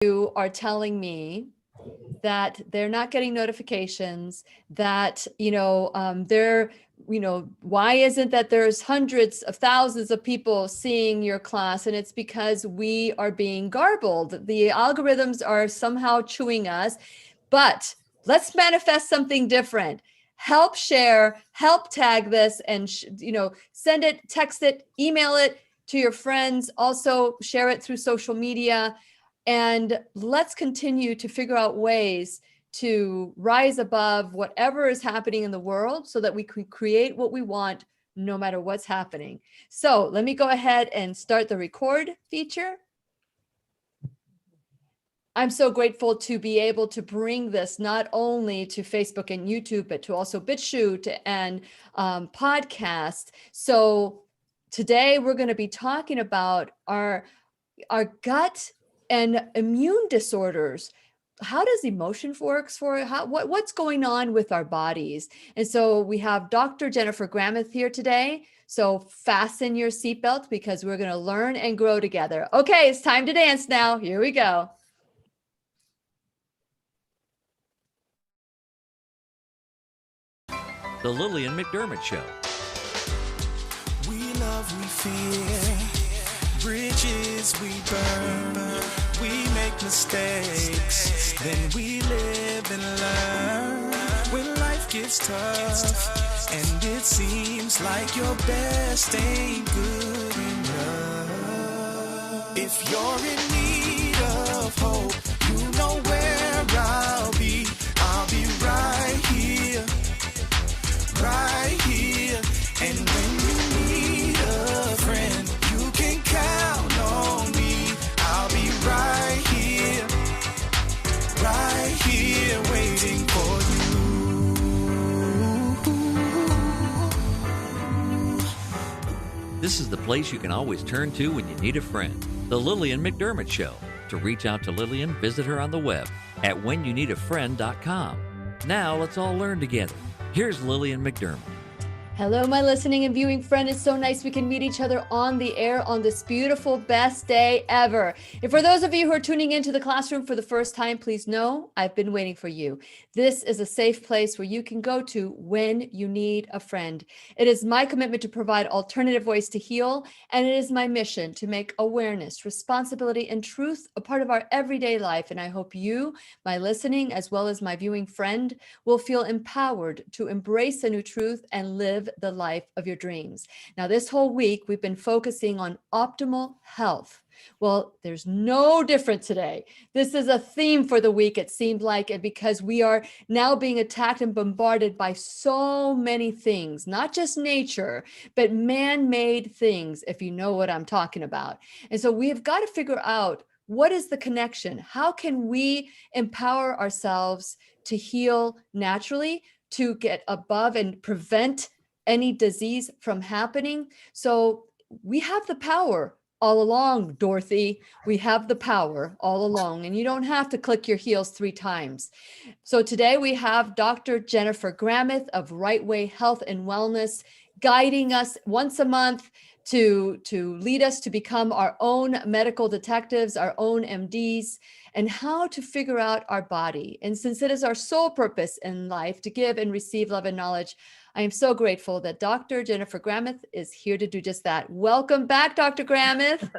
you are telling me that they're not getting notifications, that, they're, why isn't that there's hundreds of thousands of people seeing your class? And it's because we are being garbled. The algorithms are somehow chewing us, but let's manifest something different. Help share, help tag this, and, send it, text it, email it to your friends. Also share it through social media. And let's continue to figure out ways to rise above whatever is happening in the world so that we can create what we want no matter what's happening. So let me go ahead and start the record feature. I'm so grateful to be able to bring this not only to Facebook and YouTube, but to also BitChute and podcast. So today we're going to be talking about our gut and immune disorders. How does emotion works for what's going on with our bodies? And so we have Dr. Jennifer Gramith here today. So fasten your seatbelt because we're going to learn and grow together. Okay, it's time to dance now. Here we go. The Lillian McDermott Show. We love, we fear, bridges we burn, we make mistakes, then we live and learn. When life gets tough, and it seems like your best ain't good enough. If you're in need of hope, you know where I'll be right here. Right here, and when you need a friend, you can count on me. I'll be right here, waiting for you. This is the place you can always turn to when you need a friend. The Lillian McDermott Show. To reach out to Lillian, visit her on the web at whenyouneedafriend.com. Now let's all learn together. Here's Lillian McDermott. Hello, my listening and viewing friend. It's so nice we can meet each other on the air on this beautiful, best day ever. And for those of you who are tuning into the classroom for the first time, please know I've been waiting for you. This is a safe place where you can go to when you need a friend. It is my commitment to provide alternative ways to heal, and it is my mission to make awareness, responsibility, and truth a part of our everyday life. And I hope you, my listening, as well as my viewing friend, will feel empowered to embrace a new truth and live the life of your dreams. Now, this whole week, we've been focusing on optimal health. Well, there's no different today. This is a theme for the week, it seemed like, and because we are now being attacked and bombarded by so many things, not just nature, but man-made things, if you know what I'm talking about. And so we have got to figure out, what is the connection? How can we empower ourselves to heal naturally, to get above and prevent any disease from happening? So we have the power all along, Dorothy. We have the power all along, and you don't have to click your heels 3 times. So today we have Dr. Jennifer Gramith of Rightway Health and Wellness guiding us once a month to lead us to become our own medical detectives, our own MDs, and how to figure out our body. And since it is our sole purpose in life to give and receive love and knowledge, I am so grateful that Dr. Jennifer Gramith is here to do just that. Welcome back, Dr. Gramith.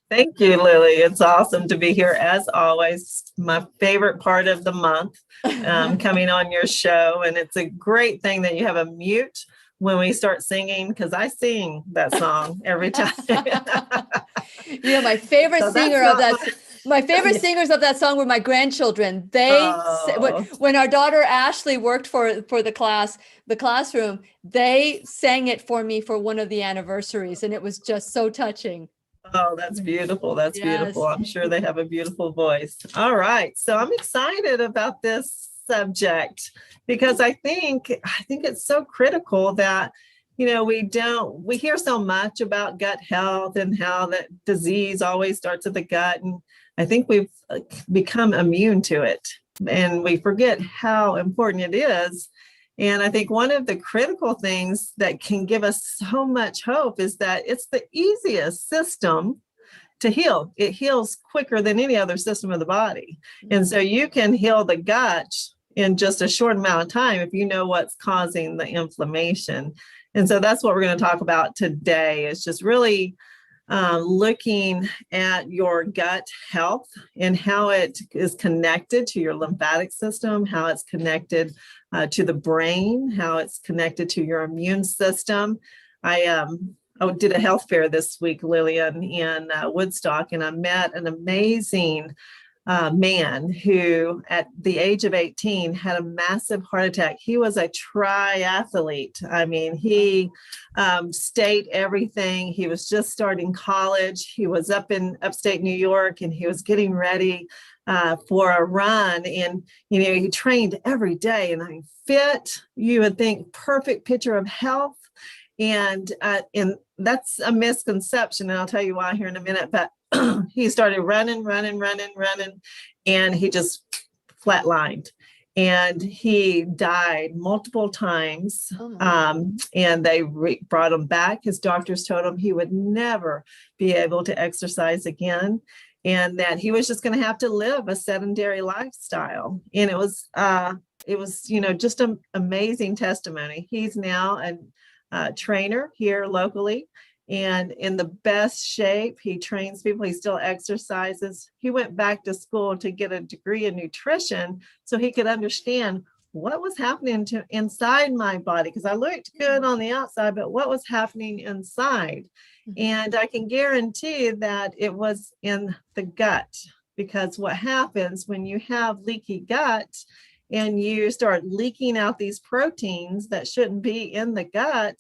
Thank you, Lily. It's awesome to be here as always. My favorite part of the month, coming on your show. And it's a great thing that you have a mute when we start singing, because I sing that song every time. My favorite singer of that. My favorite singers of that song were my grandchildren. When our daughter Ashley worked for the classroom, they sang it for me for one of the anniversaries, and it was just so touching. Oh, that's beautiful. That's beautiful. I'm sure they have a beautiful voice. All right. So I'm excited about this subject because I think it's so critical that, we hear so much about gut health and how that disease always starts at the gut. And I think we've become immune to it and we forget how important it is. And I think one of the critical things that can give us so much hope is that it's the easiest system to heal. It heals quicker than any other system of the body. And so you can heal the gut in just a short amount of time if you know what's causing the inflammation. And so that's what we're going to talk about today, is just really looking at your gut health and how it is connected to your lymphatic system, how it's connected to the brain, how it's connected to your immune system. I did a health fair this week, Lillian, in Woodstock, and I met an amazing man who at the age of 18 had a massive heart attack. He was a triathlete. I mean, he stayed everything. He was just starting college. He was up in upstate New York, and he was getting ready for a run. And, you know, he trained every day, and I mean, fit, you would think, perfect picture of health. And that's a misconception, and I'll tell you why here in a minute. But he started running, and he just flatlined. And he died multiple times. And they brought him back. His doctors told him he would never be able to exercise again, and that he was just going to have to live a sedentary lifestyle. And it was, you know, just an amazing testimony. He's now a trainer here locally, and in the best shape. He trains people. He still exercises. He went back to school to get a degree in nutrition so he could understand what was happening inside my body, because I looked good on the outside, but what was happening inside. And I can guarantee that it was in the gut, because what happens when you have leaky gut and you start leaking out these proteins that shouldn't be in the gut,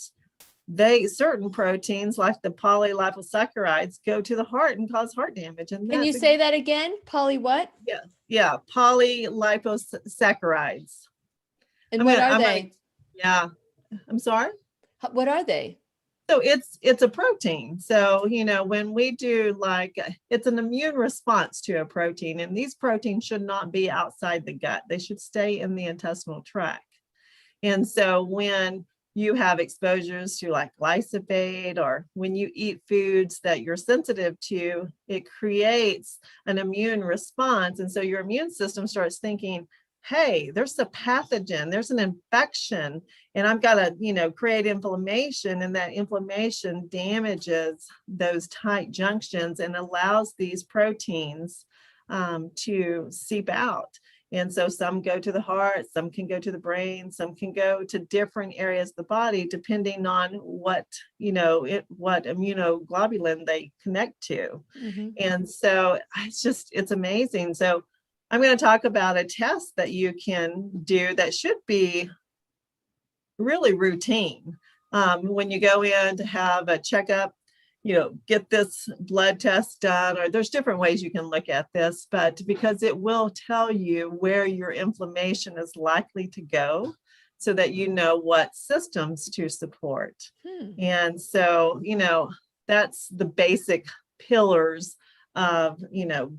certain proteins like the polyliposaccharides go to the heart and cause heart damage. And can you say that again? Poly what? Yeah, polyliposaccharides. And what are they? I'm sorry. What are they? So it's a protein. So, you know, when we do it's an immune response to a protein, and these proteins should not be outside the gut. They should stay in the intestinal tract. And so when you have exposures to like glyphosate, or when you eat foods that you're sensitive to, it creates an immune response. And so your immune system starts thinking, hey, there's a pathogen, there's an infection, and I've got to, you know, create inflammation. And that inflammation damages those tight junctions and allows these proteins to seep out. And so some go to the heart, some can go to the brain, some can go to different areas of the body, depending on what immunoglobulin they connect to. And so it's amazing. So I'm going to talk about a test that you can do that should be really routine. When you go in to have a checkup, you know, get this blood test done, or there's different ways you can look at this, but because it will tell you where your inflammation is likely to go, so that you know what systems to support. And so, you know, that's the basic pillars of, you know,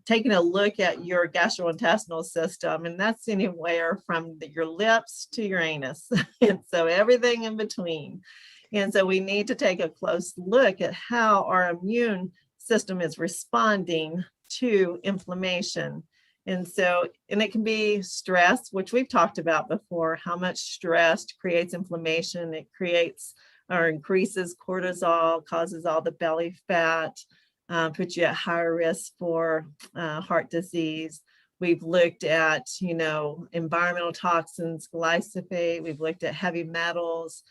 taking a look at your gastrointestinal system, and that's anywhere from your lips to your anus, and so everything in between. And so we need to take a close look at how our immune system is responding to inflammation. And it can be stress, which we've talked about before, how much stress creates inflammation. It creates or increases cortisol, causes all the belly fat, puts you at higher risk for heart disease. We've looked at, you know, environmental toxins, glyphosate. We've looked at heavy metals.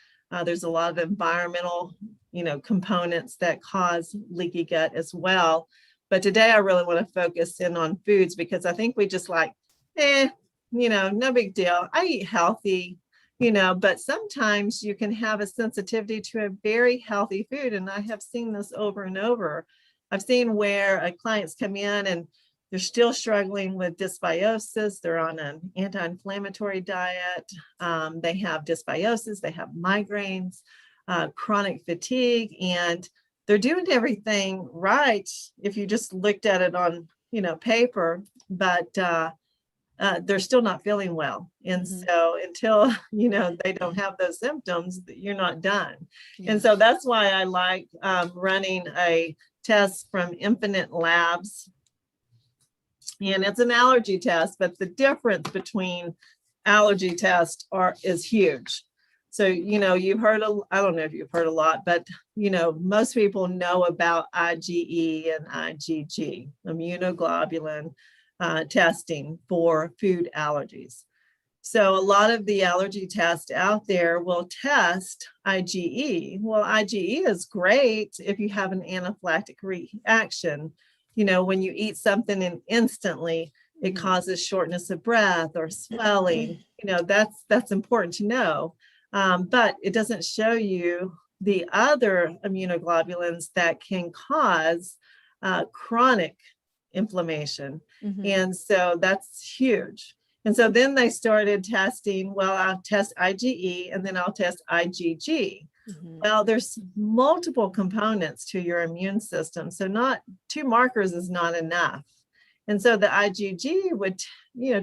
There's a lot of environmental, you know, components that cause leaky gut as well. But today I really want to focus in on foods, because I think we just you know, no big deal. I eat healthy, you know, but sometimes you can have a sensitivity to a very healthy food. And I have seen this over and over. I've seen where clients come in and they're still struggling with dysbiosis. They're on an anti-inflammatory diet. They have dysbiosis, they have migraines, chronic fatigue, and they're doing everything right if you just looked at it on, you know, paper, but they're still not feeling well. And so until, you know, they don't have those symptoms, you're not done. And so that's why I like running a test from Infinite Labs. And it's an allergy test, but the difference between allergy tests is huge. So, you've heard, I don't know if you've heard a lot, but, most people know about IgE and IgG, immunoglobulin testing for food allergies. So a lot of the allergy tests out there will test IgE. Well, IgE is great if you have an anaphylactic reaction. When you eat something and instantly it causes shortness of breath or swelling, that's important to know. But it doesn't show you the other immunoglobulins that can cause chronic inflammation. And so that's huge. And so then they started testing, well, I'll test IgE and then I'll test IgG. Well, there's multiple components to your immune system. So not 2 markers is not enough. And so the IgG would,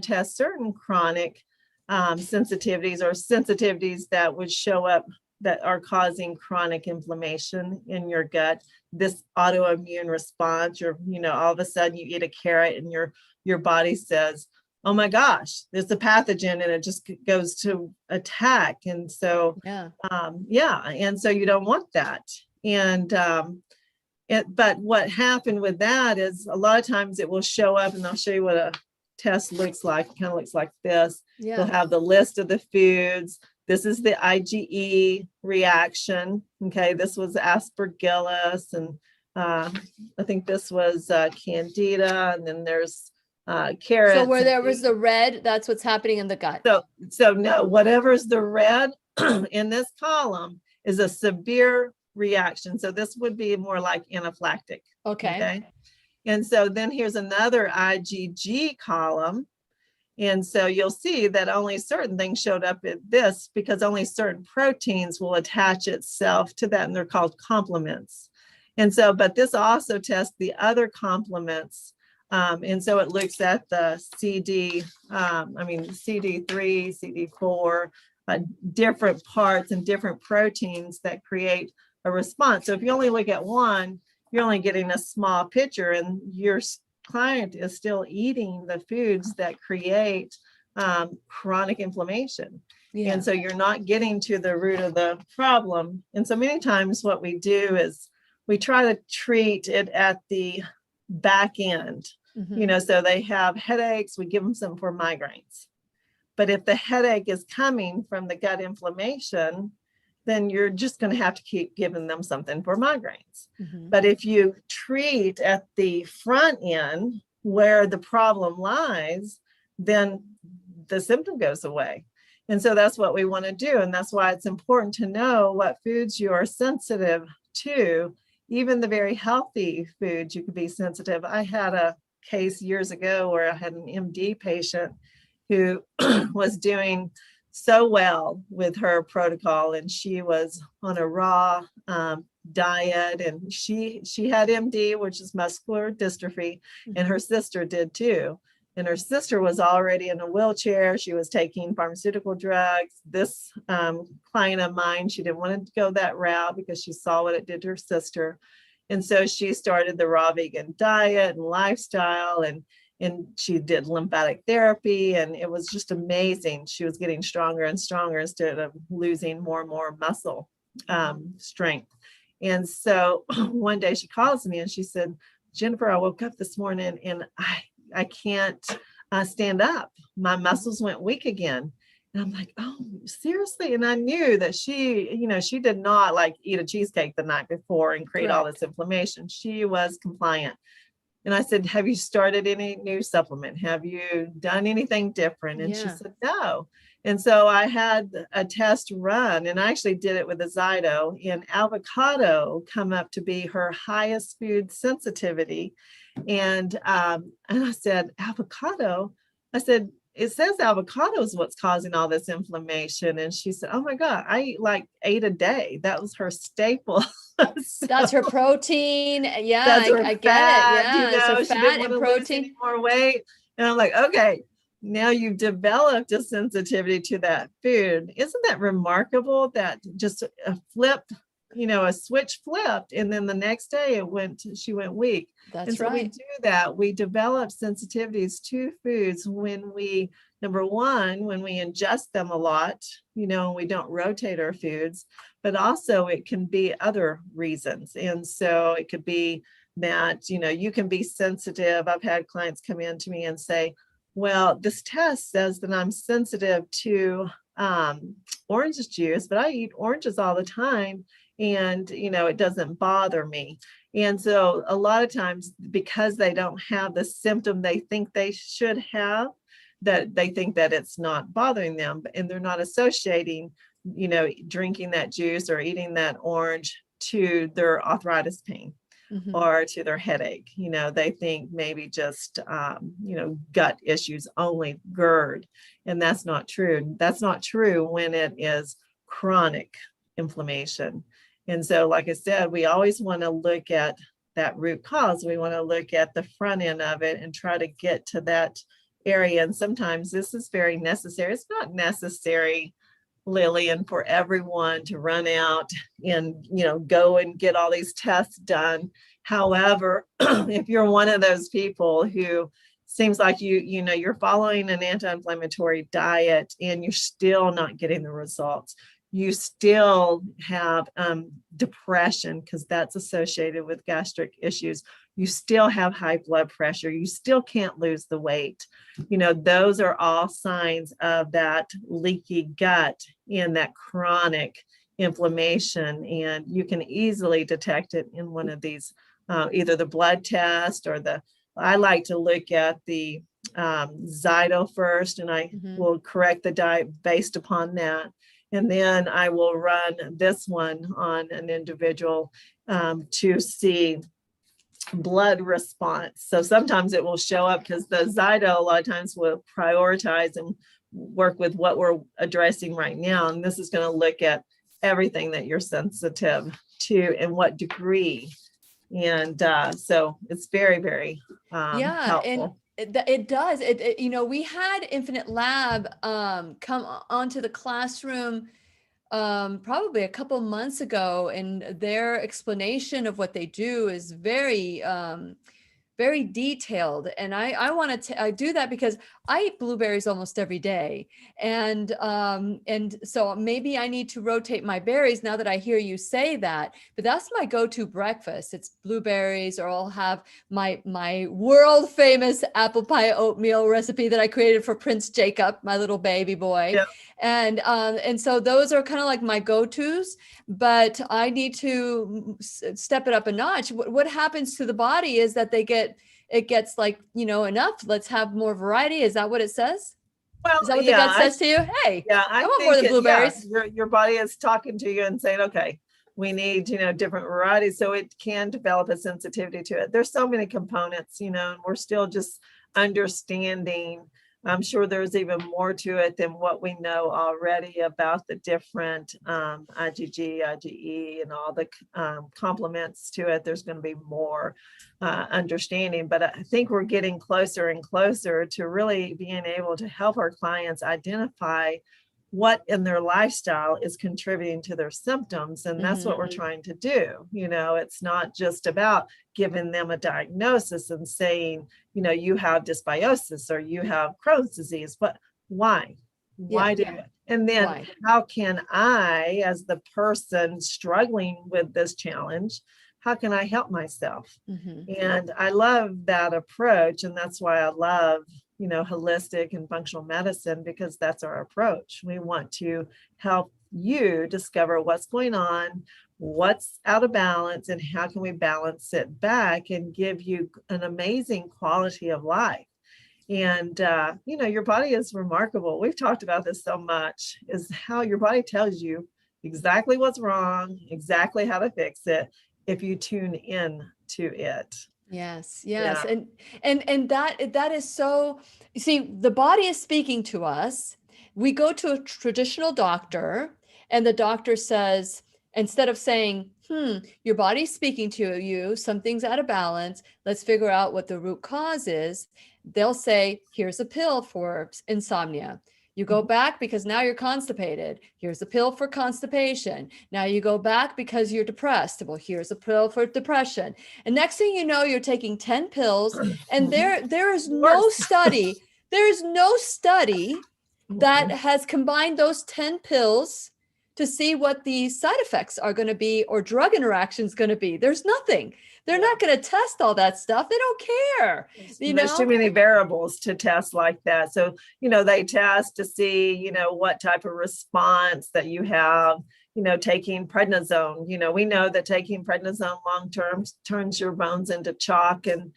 test certain chronic sensitivities or sensitivities that would show up that are causing chronic inflammation in your gut, this autoimmune response, or, all of a sudden you eat a carrot and your body says, oh my gosh, there's a pathogen, and it just goes to attack. And so, and so you don't want that. And, but what happened with that is a lot of times it will show up, and I'll show you what a test looks like. It kind of looks like this. They'll have the list of the foods. This is the IgE reaction. Okay, this was aspergillus, and I think this was candida, and then there's carrots. So where there was the red, that's what's happening in the gut. So no, whatever's the red in this column is a severe reaction. So this would be more like anaphylactic. Okay. And so then here's another IgG column. And so you'll see that only certain things showed up at this because only certain proteins will attach itself to that, and they're called complements. And so, but this also tests the other complements. And so it looks at the CD3, CD4, different parts and different proteins that create a response. So if you only look at one, you're only getting a small picture, and your client is still eating the foods that create chronic inflammation. And so you're not getting to the root of the problem. And so many times what we do is we try to treat it at the back end. So they have headaches, we give them something for migraines. But if the headache is coming from the gut inflammation, then you're just going to have to keep giving them something for migraines. But if you treat at the front end where the problem lies, then the symptom goes away. And so that's what we want to do. And that's why it's important to know what foods you are sensitive to. Even the very healthy foods, you could be sensitive. I had a case years ago where I had an MD patient who was doing so well with her protocol, and she was on a raw diet, and she had MD, which is muscular dystrophy, and her sister did too. And her sister was already in a wheelchair. She was taking pharmaceutical drugs. This client of mine, she didn't want to go that route because she saw what it did to her sister. And so she started the raw vegan diet and lifestyle, and she did lymphatic therapy, and it was just amazing. She was getting stronger and stronger instead of losing more and more muscle strength. And so one day she calls me and she said, Jennifer, I woke up this morning and I can't stand up. My muscles went weak again. And I'm like, oh, seriously? And I knew that she did not like eat a cheesecake the night before and create all this inflammation. She was compliant. And I said, have you started any new supplement? Have you done anything different? And she said, no. And so I had a test run, and I actually did it with a Zyto, and avocado come up to be her highest food sensitivity. And I said, avocado? I said, it says avocado is what's causing all this inflammation. And she said, oh my God, I eat like 8 a day. That was her staple. So, that's her protein. Yeah, I get fat, it. Yeah, so fat and protein. More weight. And I'm like, okay, now you've developed a sensitivity to that food. Isn't that remarkable that just a flip a switch flipped, and then the next day she went weak. That's and so we right. do that. We develop sensitivities to foods when we, number one, when we ingest them a lot, and we don't rotate our foods, but also it can be other reasons. And so it could be that, you can be sensitive. I've had clients come in to me and say, well, this test says that I'm sensitive to orange juice, but I eat oranges all the time, and it doesn't bother me. And so a lot of times, because they don't have the symptom they think they should have, that they think that it's not bothering them, and they're not associating drinking that juice or eating that orange to their arthritis pain. Or to their headache. They think maybe just gut issues only, GERD, and that's not true. That's not true when it is chronic inflammation. And so, like I said, we always want to look at that root cause. We want to look at the front end of it and try to get to that area. And sometimes this is very necessary. It's not necessary, Lillian, for everyone to run out and go and get all these tests done. However, if you're one of those people who seems like you're following an anti-inflammatory diet and you're still not getting the results, you still have depression, because that's associated with gastric issues, you still have high blood pressure, you still can't lose the weight, those are all signs of that leaky gut and that chronic inflammation. And you can easily detect it in one of these, either the blood test or I like to look at the Zyto first, and I will correct the diet based upon that. And then I will run this one on an individual to see blood response. So sometimes it will show up, because the Zyto a lot of times will prioritize and work with what we're addressing right now. And this is going to look at everything that you're sensitive to and what degree. And so it's very, very helpful. And it does. We had Infinite Lab come onto the classroom probably a couple months ago, and their explanation of what they do is very very detailed. And I want to do that because I eat blueberries almost every day. And so maybe I need to rotate my berries now that I hear you say that, but that's my go-to breakfast. It's blueberries, or I'll have my world famous apple pie oatmeal recipe that I created for Prince Jacob, my little baby boy. Yep. And so those are kind of like my go-tos, but I need to step it up a notch. What happens to the body is that it gets like, enough. Let's have more variety. Is that what it says? Well, is that what the gut says to you? Hey, I want more than blueberries. Your body is talking to you and saying, okay, we need, different varieties. So it can develop a sensitivity to it. There's so many components, and we're still just understanding. I'm sure there's even more to it than what we know already about the different IgG, IgE, and all the complements to it. There's going to be more understanding, but I think we're getting closer and closer to really being able to help our clients identify what in their lifestyle is contributing to their symptoms. And that's what we're trying to do. It's not just about giving them a diagnosis and saying, you have dysbiosis or you have Crohn's disease, but why? Why do it? And then how can I, as the person struggling with this challenge, how can I help myself? And I love that approach. And that's why I love holistic and functional medicine, because that's our approach. We want to help you discover what's going on, what's out of balance, and how can we balance it back and give you an amazing quality of life. And, your body is remarkable. We've talked about this so much, is how your body tells you exactly what's wrong, exactly how to fix it, if you tune in to it. Yes. Yeah. And that is so, you see, the body is speaking to us. We go to a traditional doctor, and the doctor says, instead of saying, your body's speaking to you, something's out of balance, let's figure out what the root cause is, they'll say, here's a pill for insomnia. You go back because now you're constipated. Here's a pill for constipation. Now you go back because you're depressed. Well, here's a pill for depression. And next thing you know, you're taking 10 pills, and there is no study. There is no study that has combined those 10 pills to see what the side effects are going to be or drug interactions going to be. There's nothing. They're not going to test all that stuff. They don't care. There's too many variables to test like that. So, they test to see, what type of response that you have, taking prednisone. We know that taking prednisone long-term turns your bones into chalk, and,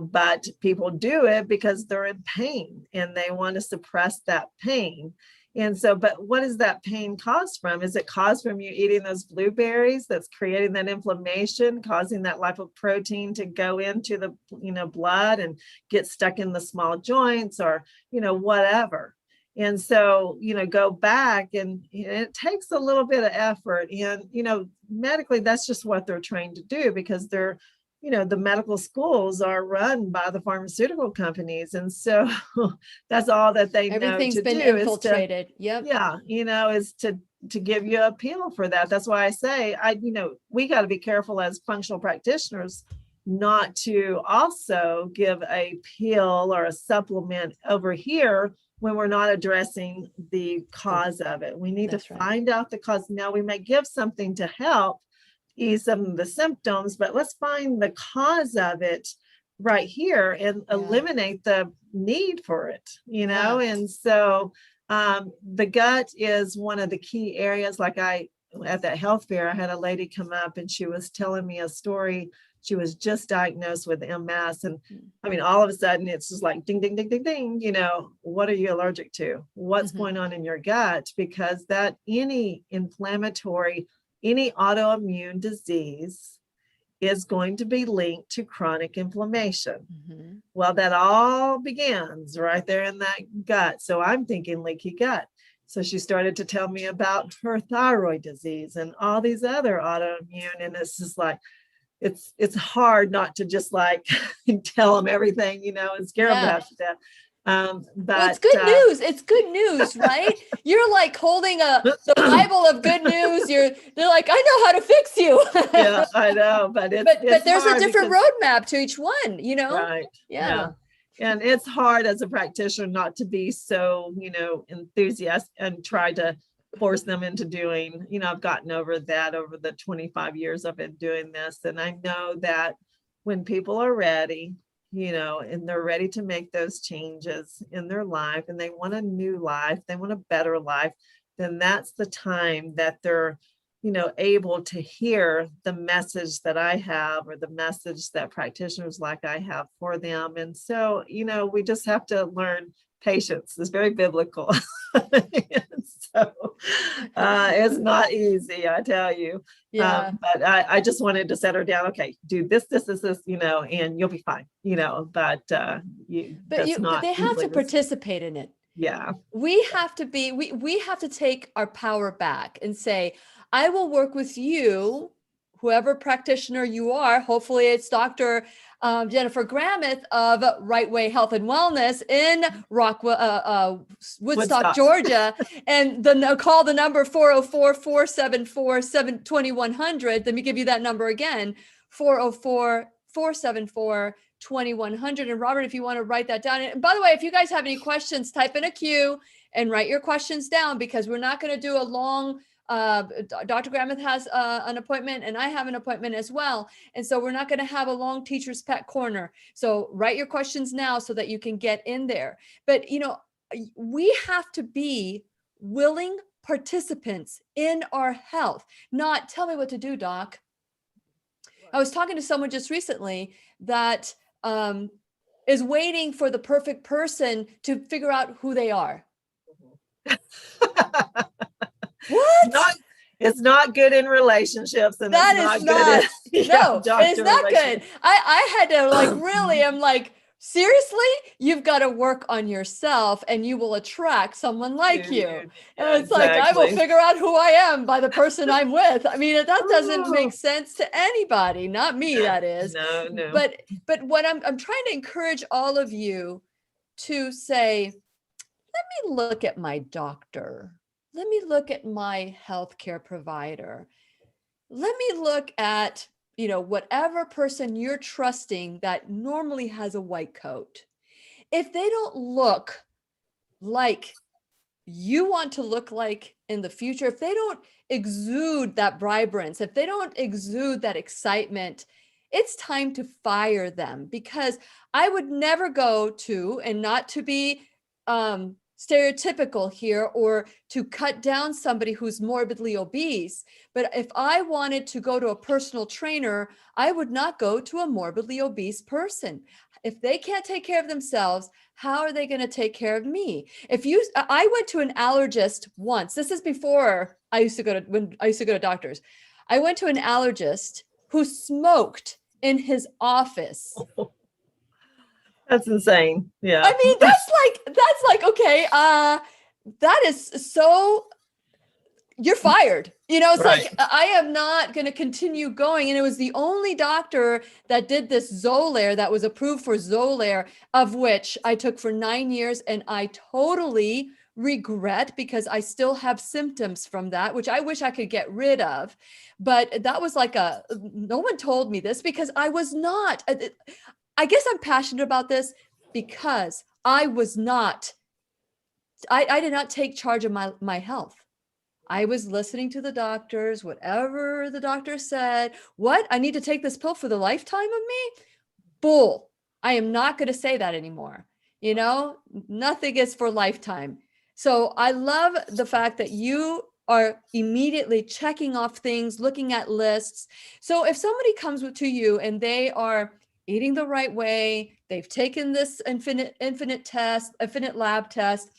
but people do it because they're in pain and they want to suppress that pain. And so, but what is that pain caused from? Is it caused from you eating those blueberries that's creating that inflammation, causing that lipoprotein to go into the, blood and get stuck in the small joints, or, whatever. And so, go back, and it takes a little bit of effort. And, medically, that's just what they're trained to do, because they're, the medical schools are run by the pharmaceutical companies. And so that's all that they know to do. Everything's been infiltrated. Is to give you a pill for that. That's why I say, we got to be careful as functional practitioners not to also give a pill or a supplement over here when we're not addressing the cause of it. We need to find out the cause. Now, we may give something to help ease some of the symptoms, but let's find the cause of it right here and eliminate the need for it, And so the gut is one of the key areas. Like at that health fair, I had a lady come up and she was telling me a story. She was just diagnosed with MS. And I mean, all of a sudden it's just like ding, ding, ding, ding, ding, what are you allergic to? What's going on in your gut? Because that any autoimmune disease is going to be linked to chronic inflammation. Well, that all begins right there in that gut. So I'm thinking leaky gut. So she started to tell me about her thyroid disease and all these other autoimmune. And it's just like, it's hard not to just like tell them everything, and scare them to death. But it's good news. It's good news, right? You're like holding the Bible of good news. They're like, I know how to fix you. Yeah, I know, but there's a different roadmap to each one, Right. Yeah. And it's hard as a practitioner not to be so, enthusiastic and try to force them into doing, I've gotten over that over the 25 years I've been doing this. And I know that when people are ready, and they're ready to make those changes in their life, and they want a new life, they want a better life, then that's the time that they're, able to hear the message that I have, or the message that practitioners like I have for them. And so, we just have to learn patience. It's very biblical. So it's not easy, I tell you. But I just wanted to set her down. Okay, do this, and you'll be fine. But they have to participate in it. Yeah, we have to be. We have to take our power back and say, I will work with you, whoever practitioner you are. Hopefully, it's Dr. Jennifer Grameth of Rightway Health and Wellness in Woodstock, Georgia. And call the number 404-474-2100. Let me give you that number again, 404-474-2100. And Robert, if you want to write that down. And by the way, if you guys have any questions, type in a queue and write your questions down, because we're not going to do a long Dr. Gramith has an appointment, and I have an appointment as well. And so we're not going to have a long teacher's pet corner. So write your questions now so that you can get in there. But, we have to be willing participants in our health, not tell me what to do, doc. I was talking to someone just recently that is waiting for the perfect person to figure out who they are. What? It's not good in relationships, and that it's is not good. No, it's not good. I had to I'm like, seriously, you've got to work on yourself, and you will attract someone like you. And it's like, I will figure out who I am by the person I'm with. I mean, that doesn't make sense to anybody, not me, that is. No. But what I'm trying to encourage all of you to say, let me look at my doctor. Let me look at my healthcare provider. Let me look at, whatever person you're trusting that normally has a white coat. If they don't look like you want to look like in the future, if they don't exude that vibrance, if they don't exude that excitement, it's time to fire them. Because I would never go to, and not to be stereotypical here or to cut down somebody who's morbidly obese, but if I wanted to go to a personal trainer, I would not go to a morbidly obese person. If they can't take care of themselves, how are they going to take care of me? I went to an allergist once. This is before when I used to go to doctors. I went to an allergist who smoked in his office. That's insane. Yeah. I mean, that's like, okay, that is so, you're fired. It's Right. like, I am not going to continue going. And it was the only doctor that did this Xolair, that was approved for Xolair, of which I took for 9 years. And I totally regret, because I still have symptoms from that, which I wish I could get rid of. But that was like no one told me this, because I was not, I guess I'm passionate about this because I did not take charge of my health. I was listening to the doctors, whatever the doctor said. What? I need to take this pill for the lifetime of me? Bull. I am not going to say that anymore. Nothing is for lifetime. So I love the fact that you are immediately checking off things, looking at lists. So if somebody comes to you and they are eating the right way, they've taken this infinite lab test,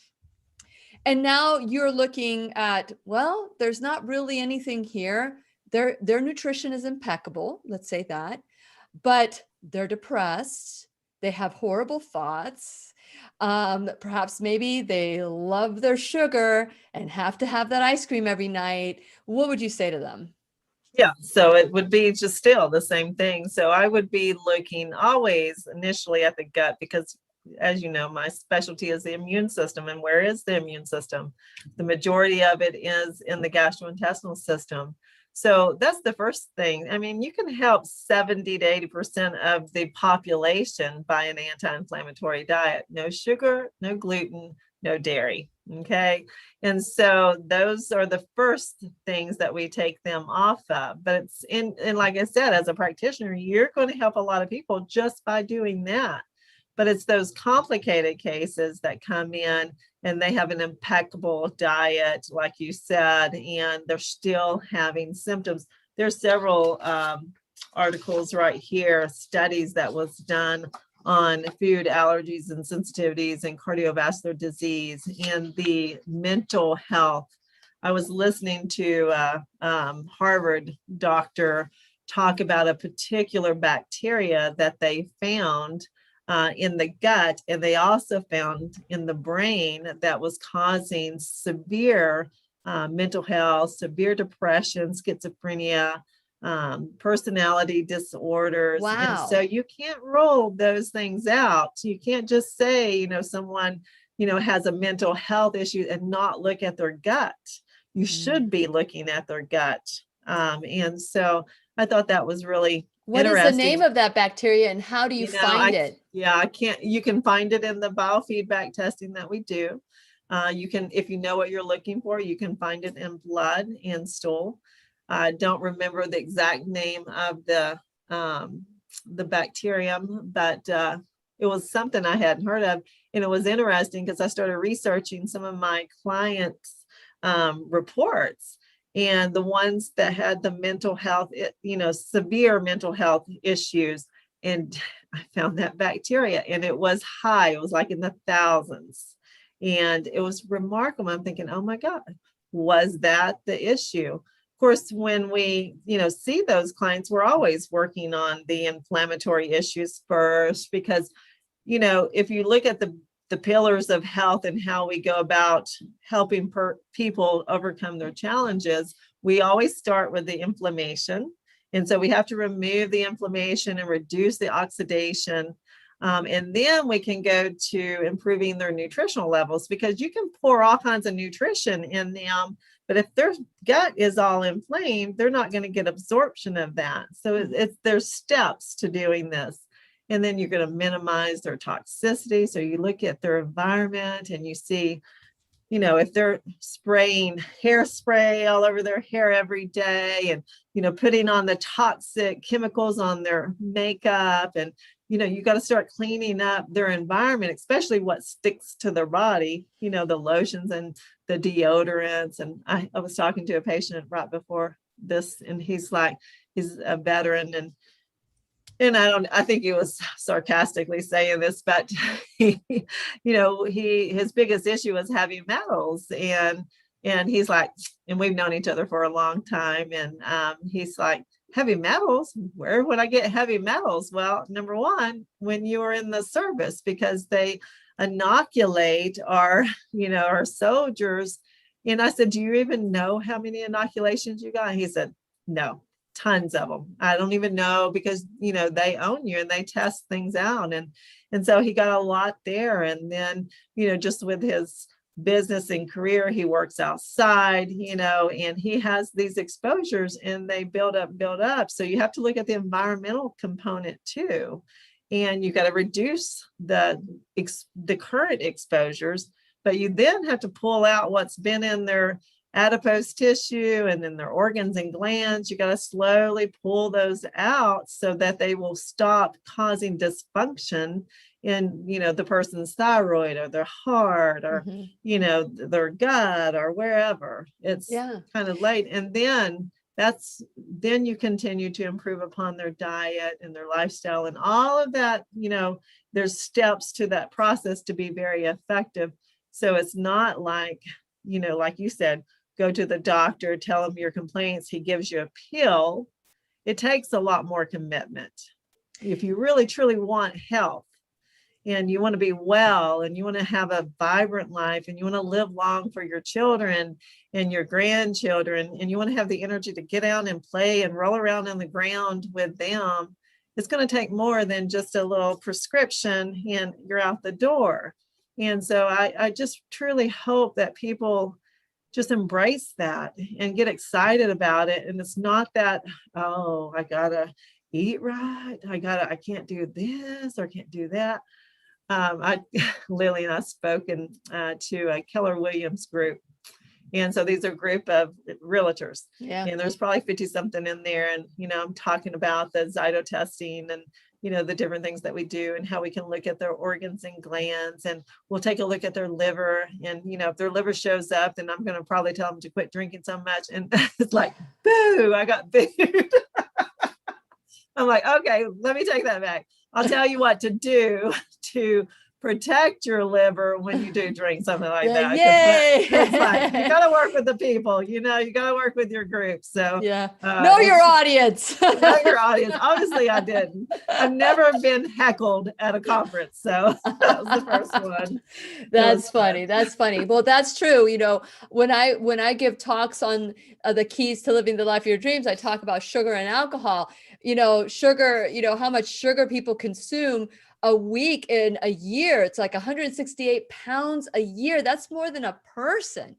and now you're looking at, well, there's not really anything here. Their nutrition is impeccable, let's say that, but they're depressed. They have horrible thoughts. Perhaps maybe they love their sugar and have to have that ice cream every night. What would you say to them? Yeah, so it would be just still the same thing. So I would be looking always initially at the gut, because as you know, my specialty is the immune system. And where is the immune system? The majority of it is in the gastrointestinal system. So that's the first thing. I mean, you can help 70 to 80% of the population by an anti-inflammatory diet. No sugar, no gluten, no dairy. Okay. And so those are the first things that we take them off of. But and like I said, as a practitioner, you're going to help a lot of people just by doing that. But it's those complicated cases that come in and they have an impeccable diet, like you said, and they're still having symptoms. There's several articles right here, studies that was done on food allergies and sensitivities and cardiovascular disease and the mental health. I was listening to a Harvard doctor talk about a particular bacteria that they found in the gut, and they also found in the brain that was causing severe mental health, severe depression, schizophrenia, personality disorders. Wow. And so you can't roll those things out. You can't just say, someone, has a mental health issue and not look at their gut. You should be looking at their gut. And so I thought that was really What is the name of that bacteria and how do you find it? Yeah, you can find it in the biofeedback testing that we do. You can, if you know what you're looking for, you can find it in blood and stool. I don't remember the exact name of the bacterium, but it was something I hadn't heard of. And it was interesting because I started researching some of my clients' reports. And the ones that had the mental health, severe mental health issues. And I found that bacteria and it was high. It was like in the thousands. And it was remarkable. I'm thinking, oh my God, was that the issue? Of course, when we, see those clients, we're always working on the inflammatory issues first, because, if you look at the pillars of health and how we go about helping people overcome their challenges, we always start with the inflammation. And so we have to remove the inflammation and reduce the oxidation. And then we can go to improving their nutritional levels, because you can pour all kinds of nutrition in them, but if their gut is all inflamed, they're not going to get absorption of that. So there's steps to doing this. And then you're going to minimize their toxicity. So you look at their environment and you see, if they're spraying hairspray all over their hair every day and, putting on the toxic chemicals on their makeup, and, you got to start cleaning up their environment, especially what sticks to their body, the lotions and the deodorants. And I was talking to a patient right before this, and he's a veteran, and I think he was sarcastically saying this, but his biggest issue was heavy metals, and he's like, and we've known each other for a long time, and he's like, heavy metals, where would I get heavy metals? Well, number one, when you are in the service, because they inoculate our soldiers. And I said, do you even know how many inoculations you got? And he said, no. Tons of them. I don't even know, because they own you and they test things out, and so he got a lot there. And then just with his business and career, he works outside, and he has these exposures, and they build up. So you have to look at the environmental component too, and you got to reduce the current exposures, but you then have to pull out what's been in their adipose tissue and then their organs and glands. You got to slowly pull those out so that they will stop causing dysfunction in, the person's thyroid or their heart or, their gut or wherever. It's kind of late. And then then you continue to improve upon their diet and their lifestyle and all of that. There's steps to that process to be very effective. So it's not like, like you said, go to the doctor, tell him your complaints, he gives you a pill. It takes a lot more commitment. If you really truly want health and you want to be well and you want to have a vibrant life and you want to live long for your children and your grandchildren, and you want to have the energy to get out and play and roll around on the ground with them, it's going to take more than just a little prescription and you're out the door. And so I just truly hope that people just embrace that and get excited about it. And it's not that, oh, I gotta eat right, I can't do this or can't do that. Lillian, I've spoken to a Keller Williams group. And so these are a group of realtors, and there's probably 50 something in there. And, I'm talking about the Zyto testing and, the different things that we do and how we can look at their organs and glands, and we'll take a look at their liver. And, if their liver shows up, then I'm going to probably tell them to quit drinking so much. And it's like, boo, I got booed. I'm like, okay, let me take that back. I'll tell you what to do to protect your liver when you do drink something like that. Yay! It's like, you got to work with the people, you got to work with your group. So know your audience. Know your audience. Obviously I didn't. I've never been heckled at a conference. So that was the first one. That's funny. That's funny. Well, that's true. When I give talks on the keys to living the life of your dreams, I talk about sugar and alcohol. Sugar, how much sugar people consume a week in a year. It's like 168 pounds a year. That's more than a person,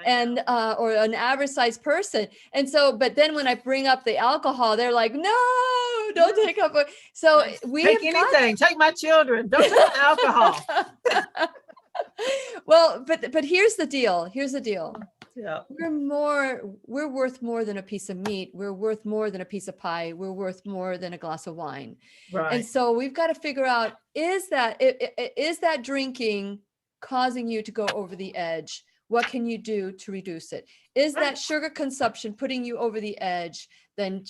and or an average sized person. And so, but then when I bring up the alcohol, they're like, no, don't take up. So we take anything. Take my children. Don't take alcohol. Well, but here's the deal. Yeah. We're worth more than a piece of meat. We're worth more than a piece of pie. We're worth more than a glass of wine. Right. And so we've got to figure out, is that drinking causing you to go over the edge? What can you do to reduce it? Is that sugar consumption putting you over the edge? Then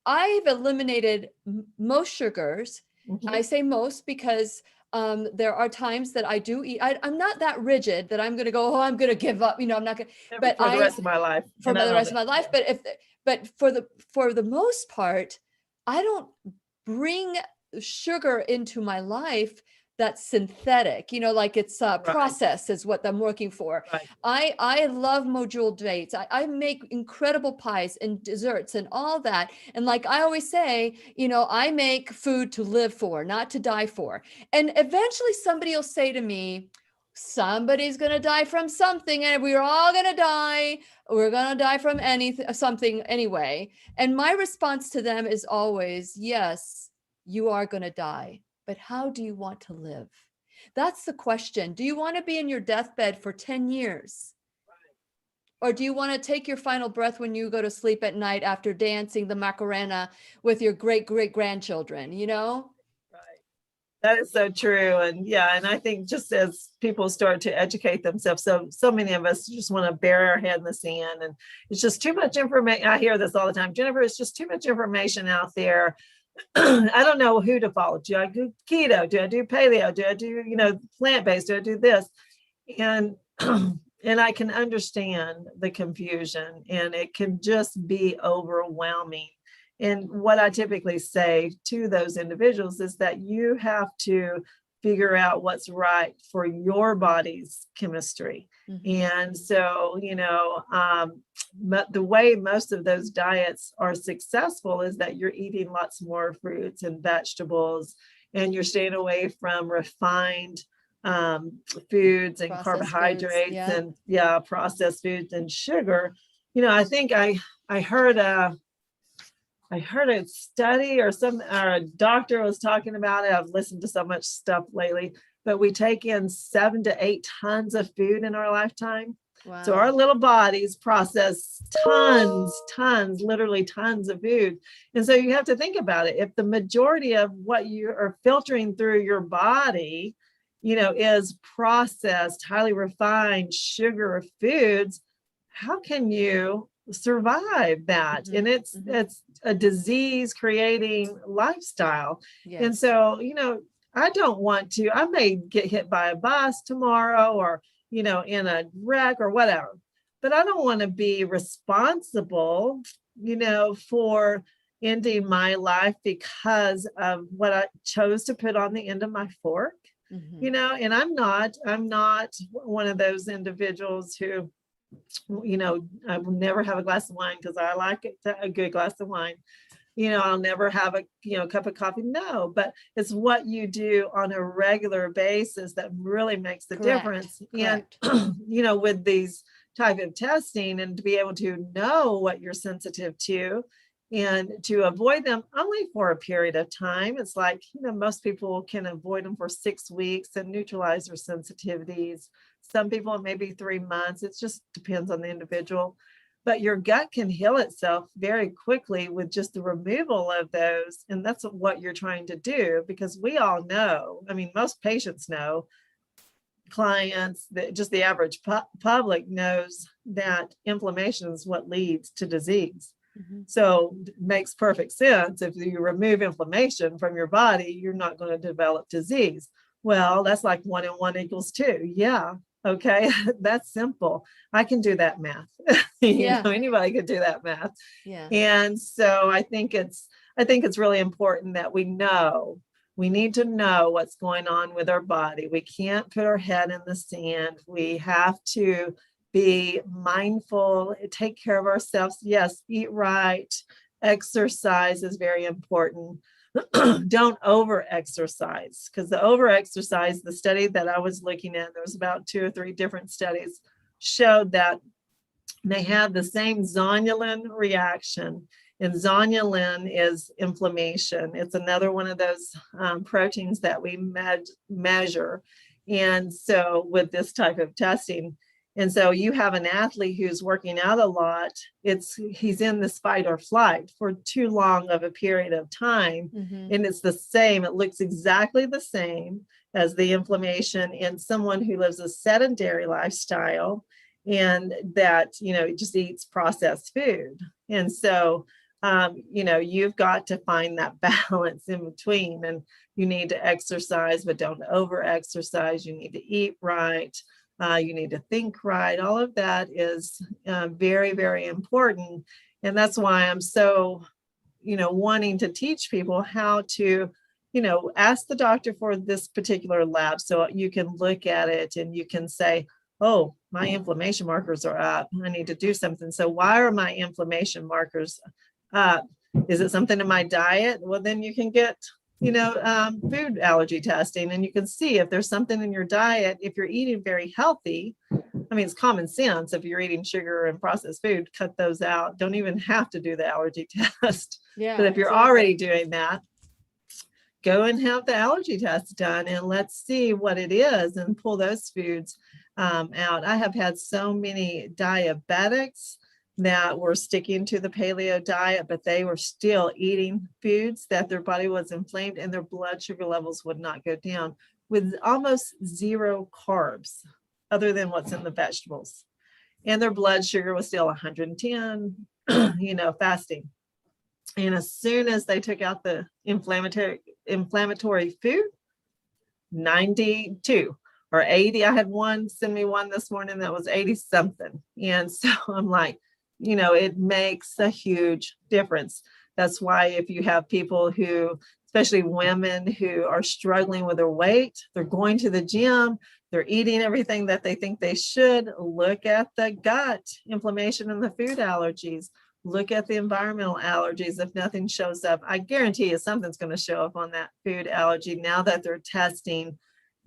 I've eliminated most sugars. Mm-hmm. I say most because there are times that I do eat. I'm not that rigid that I'm going to go, oh, I'm going to give up. I'm not going to, but for the rest of my life. For the rest of my life. But for the most part, I don't bring sugar into my life that's synthetic, like it's Right. processed is what I'm working for. Right. I love module dates. I make incredible pies and desserts and all that. And like I always say, I make food to live for, not to die for. And eventually somebody will say to me, somebody's going to die from something, and we're all going to die. We're going to die from something anyway. And my response to them is always, yes, you are going to die. But how do you want to live? That's the question. Do you want to be in your deathbed for 10 years? Or do you want to take your final breath when you go to sleep at night after dancing the Macarena with your great-great-grandchildren, Right. That is so true. And yeah, and I think just as people start to educate themselves, so many of us just want to bury our head in the sand, and it's just too much information. I hear this all the time, Jennifer, it's just too much information out there. I don't know who to follow. Do I do keto? Do I do paleo? Do I do, plant-based? Do I do this? And and I can understand the confusion, and it can just be overwhelming. And what I typically say to those individuals is that you have to figure out what's right for your body's chemistry. Mm-hmm. And so, the way most of those diets are successful is that you're eating lots more fruits and vegetables, and you're staying away from refined foods and Processed carbohydrates foods, yeah. and processed foods and sugar. I think I heard a study or a doctor was talking about it. I've listened to so much stuff lately, but we take in 7 to 8 tons of food in our lifetime. Wow. So our little bodies process tons, literally tons of food. And so you have to think about it. If the majority of what you are filtering through your body, is processed, highly refined sugar foods, how can you survive that? Mm-hmm. And it's a disease creating lifestyle. Yes. And so, I may get hit by a bus tomorrow or, in a wreck or whatever, but I don't want to be responsible, for ending my life because of what I chose to put on the end of my fork. Mm-hmm. And I'm not one of those individuals who, I will never have a glass of wine because I like a good glass of wine. I'll never have a cup of coffee. No, but it's what you do on a regular basis that really makes the difference. Correct. And, with these type of testing, and to be able to know what you're sensitive to and to avoid them only for a period of time. It's like, most people can avoid them for 6 weeks and neutralize their sensitivities. Some people, maybe 3 months. It just depends on the individual. But your gut can heal itself very quickly with just the removal of those. And that's what you're trying to do, because we all know, most patients know, clients, just the average public knows that inflammation is what leads to disease. Mm-hmm. So it makes perfect sense. If you remove inflammation from your body, you're not going to develop disease. Well, that's like 1 and 1 equals 2. Yeah. Okay. That's simple. I can do that math. Anybody could do that math. Yeah. And so I think it's really important that we need to know what's going on with our body. We can't put our head in the sand. We have to be mindful, take care of ourselves. Yes, eat right. Exercise is very important. Don't over exercise, because the over exercise, the study that I was looking at, there was about 2 or 3 different studies, showed that they had the same zonulin reaction. And zonulin is inflammation. It's another one of those proteins that we measure. And so with this type of testing, and so you have an athlete who's working out a lot, he's in this fight or flight for too long of a period of time. Mm-hmm. And it's the same, it looks exactly the same as the inflammation in someone who lives a sedentary lifestyle and that, just eats processed food. And so, you've got to find that balance in between, and you need to exercise, but don't over exercise. You need to eat right. You need to think right. All of that is very, very important. And that's why I'm so, wanting to teach people how to, ask the doctor for this particular lab so you can look at it and you can say, oh, my inflammation markers are up. I need to do something. So why are my inflammation markers up? Is it something in my diet? Well, then you can get, food allergy testing, and you can see if there's something in your diet. If you're eating very healthy, I mean, it's common sense. If you're eating sugar and processed food, cut those out. Don't even have to do the allergy test. Yeah. But if you're already doing that, go and have the allergy test done, and let's see what it is and pull those foods out. I have had so many diabetics that were sticking to the paleo diet, but they were still eating foods that their body was inflamed and their blood sugar levels would not go down, with almost zero carbs other than what's in the vegetables. And their blood sugar was still 110, fasting. And as soon as they took out the inflammatory food, 92 or 80. I had one send me one this morning that was 80 something. And so I'm like, it makes a huge difference. That's why if you have people who, especially women who are struggling with their weight, they're going to the gym, they're eating everything that they think they should, look at the gut inflammation and the food allergies. Look at the environmental allergies. If nothing shows up, I guarantee you something's going to show up on that food allergy now that they're testing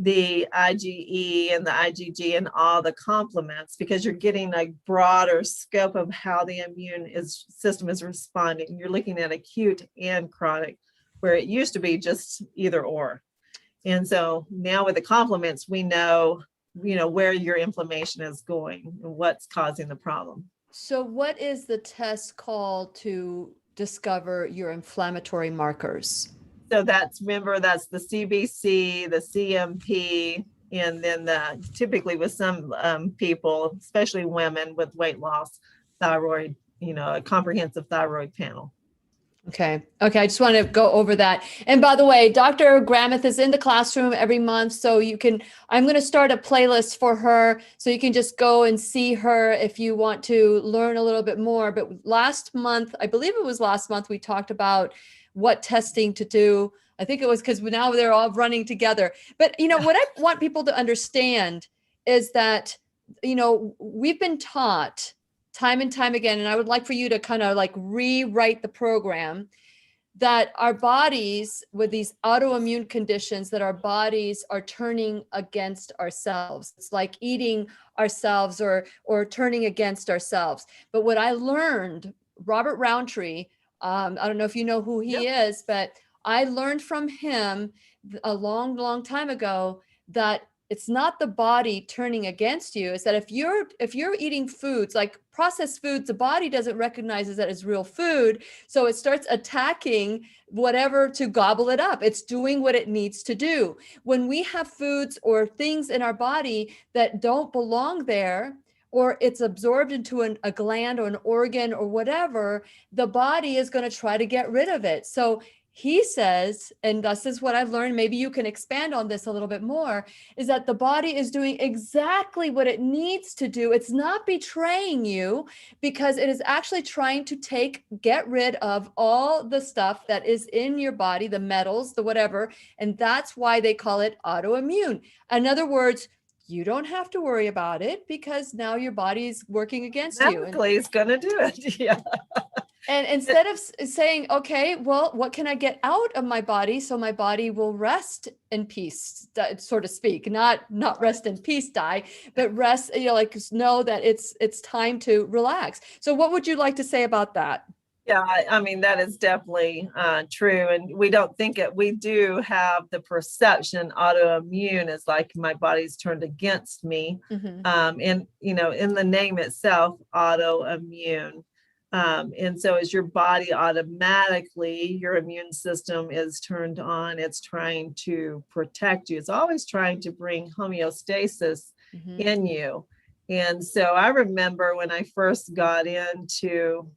the IgE and the IgG and all the complements, because you're getting a broader scope of how the immune system is responding. You're looking at acute and chronic, where it used to be just either or. And so now with the complements, we know, where your inflammation is going and what's causing the problem. So what is the test called to discover your inflammatory markers? So that's the CBC, the CMP, and then typically with some people, especially women with weight loss, thyroid, a comprehensive thyroid panel. Okay. I just want to go over that. And by the way, Dr. Gramith is in the classroom every month. So I'm going to start a playlist for her. So you can just go and see her if you want to learn a little bit more. But I believe it was last month, we talked about what testing to do. I think it was because now they're all running together. But, what I want people to understand is that, we've been taught time and time again, and I would like for you to kind of like rewrite the program, that our bodies, with these autoimmune conditions, that our bodies are turning against ourselves. It's like eating ourselves or turning against ourselves. But what I learned, Robert Roundtree, I don't know if you know who he is, but I learned from him a long, long time ago that it's not the body turning against you. It's that if you're eating foods like processed foods, the body doesn't recognize that as real food. So it starts attacking whatever to gobble it up. It's doing what it needs to do. When we have foods or things in our body that don't belong there, or it's absorbed into a gland or an organ or whatever, the body is going to try to get rid of it. So he says, and this is what I've learned, maybe you can expand on this a little bit more, is that the body is doing exactly what it needs to do. It's not betraying you, because it is actually trying to get rid of all the stuff that is in your body, the metals, the whatever. And that's why they call it autoimmune. In other words, you don't have to worry about it because now your body is working against you. Exactly, it's going to do it. Yeah. And instead of saying, okay, well, what can I get out of my body so my body will rest in peace, so to speak, not rest in peace, die, but rest, know that it's time to relax. So what would you like to say about that? Yeah, I mean, that is definitely true. And we don't think it, we do have the perception autoimmune is like my body's turned against me. Mm-hmm. And, in the name itself, autoimmune. And so as your body automatically, your immune system is turned on, it's trying to protect you. It's always trying to bring homeostasis in you. And so I remember when I first got into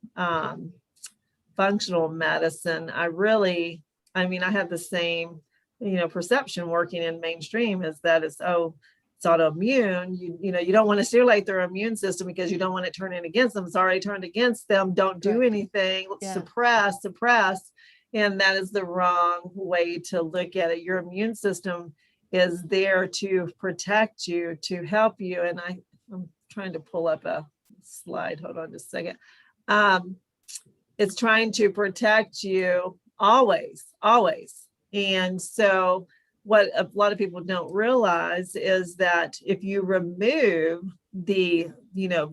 functional medicine, I had the same, perception working in mainstream is that it's autoimmune. You don't want to stimulate their immune system because you don't want it turning against them. It's already turned against them. Don't do anything. Yeah. Suppress. And that is the wrong way to look at it. Your immune system is there to protect you, to help you. And I'm trying to pull up a slide. Hold on just a second. It's trying to protect you always, always. And so what a lot of people don't realize is that if you remove the,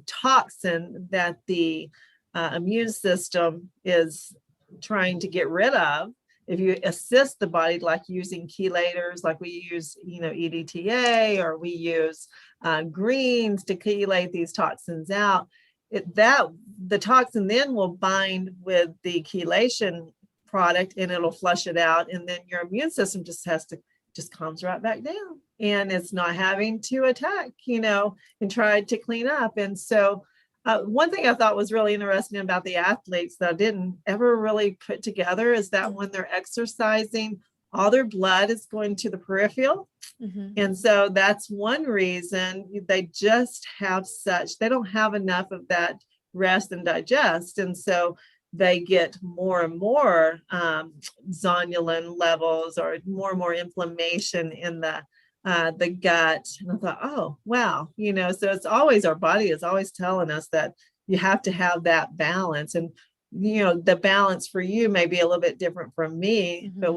toxin that the immune system is trying to get rid of, if you assist the body, like using chelators, like we use, EDTA, or we use greens to chelate these toxins out, the toxin then will bind with the chelation product and it'll flush it out. And then your immune system just calms right back down, and it's not having to attack, and try to clean up. And so one thing I thought was really interesting about the athletes that I didn't ever really put together is that when they're exercising, all their blood is going to the peripheral. Mm-hmm. And so that's one reason they just they don't have enough of that rest and digest. And so they get more and more zonulin levels, or more and more inflammation in the gut. And I thought, oh, wow, so it's always, our body is always telling us that you have to have that balance. And, the balance for you may be a little bit different from me, mm-hmm. but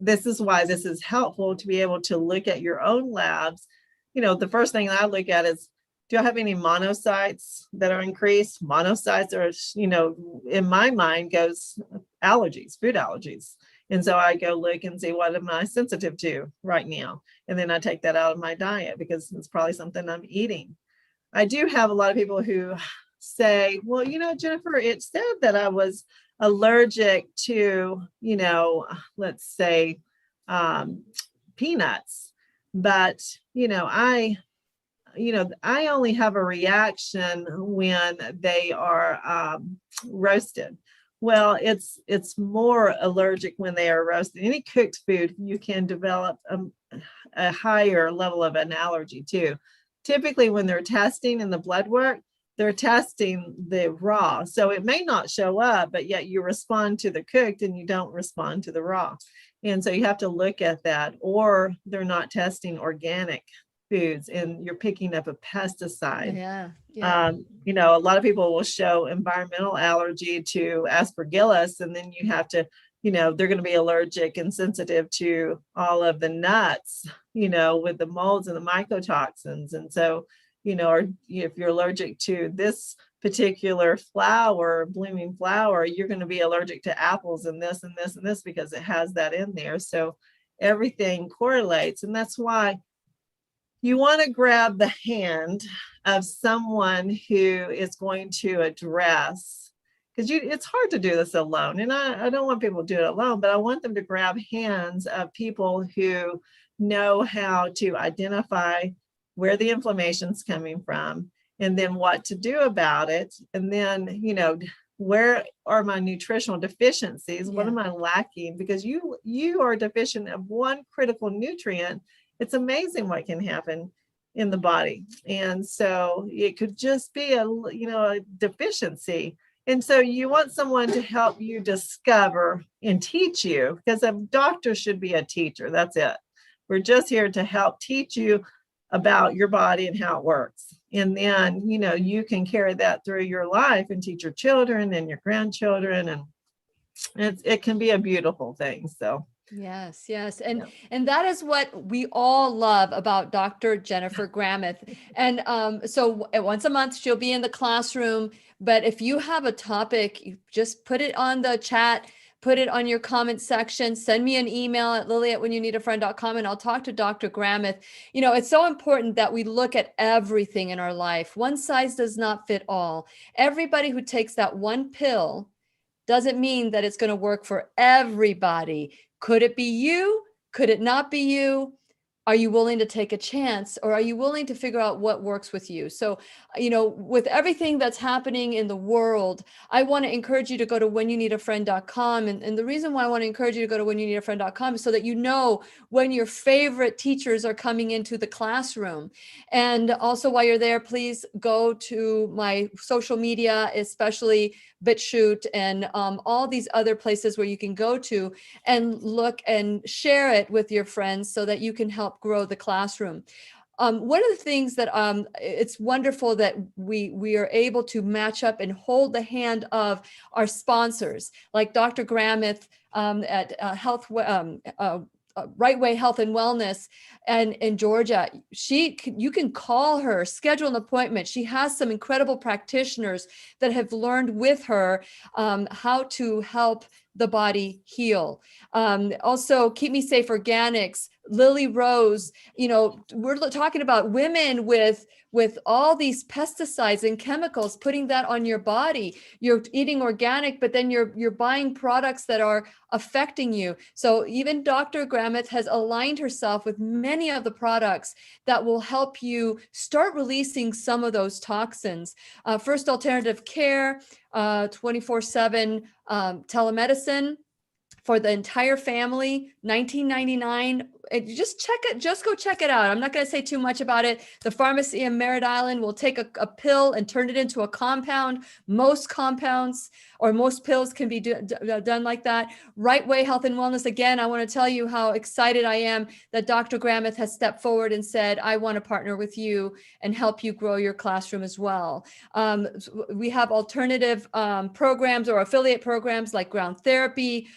this is why this is helpful, to be able to look at your own labs. The first thing I look at is, do I have any monocytes that are increased? Monocytes are, in my mind goes allergies, food allergies. And so I go look and see, what am I sensitive to right now? And then I take that out of my diet because it's probably something I'm eating. I do have a lot of people who say, well, Jennifer, it said that I was allergic to, let's say, peanuts, but, I only have a reaction when they are roasted. Well, it's more allergic when they are roasted. Any cooked food, you can develop a higher level of an allergy too. Typically, when they're testing in the blood work, they're testing the raw. So it may not show up, but yet you respond to the cooked and you don't respond to the raw. And so you have to look at that. Or they're not testing organic foods and you're picking up a pesticide. Yeah. A lot of people will show environmental allergy to aspergillus, and then you have to, they're going to be allergic and sensitive to all of the nuts, with the molds and the mycotoxins. And so, or if you're allergic to this particular flower, blooming flower, you're going to be allergic to apples and this and this and this because it has that in there. So everything correlates. And that's why you want to grab the hand of someone who is going to address, because it's hard to do this alone. And I don't want people to do it alone, but I want them to grab hands of people who know how to identify where the inflammation's coming from, and then what to do about it. And then, where are my nutritional deficiencies? Yeah. What am I lacking? Because you are deficient of one critical nutrient. It's amazing what can happen in the body. And so it could just be a deficiency. And so you want someone to help you discover and teach you, because a doctor should be a teacher. That's it. We're just here to help teach you about your body and how it works. And then, you can carry that through your life and teach your children and your grandchildren. And it can be a beautiful thing. So. Yes. And that is what we all love about Dr. Jennifer Grameth. And so once a month, she'll be in the classroom. But if you have a topic, you just put it on the chat, put it on your comment section, send me an email at lily@whenyounneedafriend.com, and I'll talk to Dr. Grameth. It's so important that we look at everything in our life. One size does not fit all. Everybody who takes that one pill doesn't mean that it's going to work for everybody. Could it be you? Could it not be you? Are you willing to take a chance, or are you willing to figure out what works with you? So, with everything that's happening in the world, I want to encourage you to go to whenyounneedafriend.com. And the reason why I want to encourage you to go to whenyounneedafriend.com is so that you know when your favorite teachers are coming into the classroom. And also, while you're there, please go to my social media, especially BitChute and all these other places where you can go to and look and share it with your friends so that you can help grow the classroom. One of the things that it's wonderful that we are able to match up and hold the hand of our sponsors, like Dr. Gramith at Rightway Health and Wellness and in Georgia. You can call her, schedule an appointment. She has some incredible practitioners that have learned with her how to help the body heal. Also, Keep Me Safe Organics, Lily Rose. We're talking about women with all these pesticides and chemicals, putting that on your body. You're eating organic, but then you're buying products that are affecting you. So even Dr. Gramith has aligned herself with many of the products that will help you start releasing some of those toxins. First Alternative Care, 24/7 telemedicine for the entire family, $19.99. Just go check it out. I'm not going to say too much about it. The pharmacy in Merritt Island will take a pill and turn it into a compound. Most compounds or most pills can be done like that. Rightway Health and Wellness. Again, I want to tell you how excited I am that Dr. Grameth has stepped forward and said, I want to partner with you and help you grow your classroom as well. We have alternative programs or affiliate programs like Ground Therapy,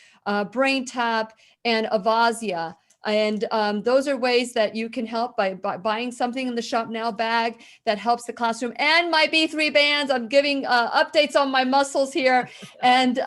Brain Tap, and Avasia. And those are ways that you can help by buying something in the Shop Now bag that helps the classroom. And my B3 bands, I'm giving updates on my muscles here. And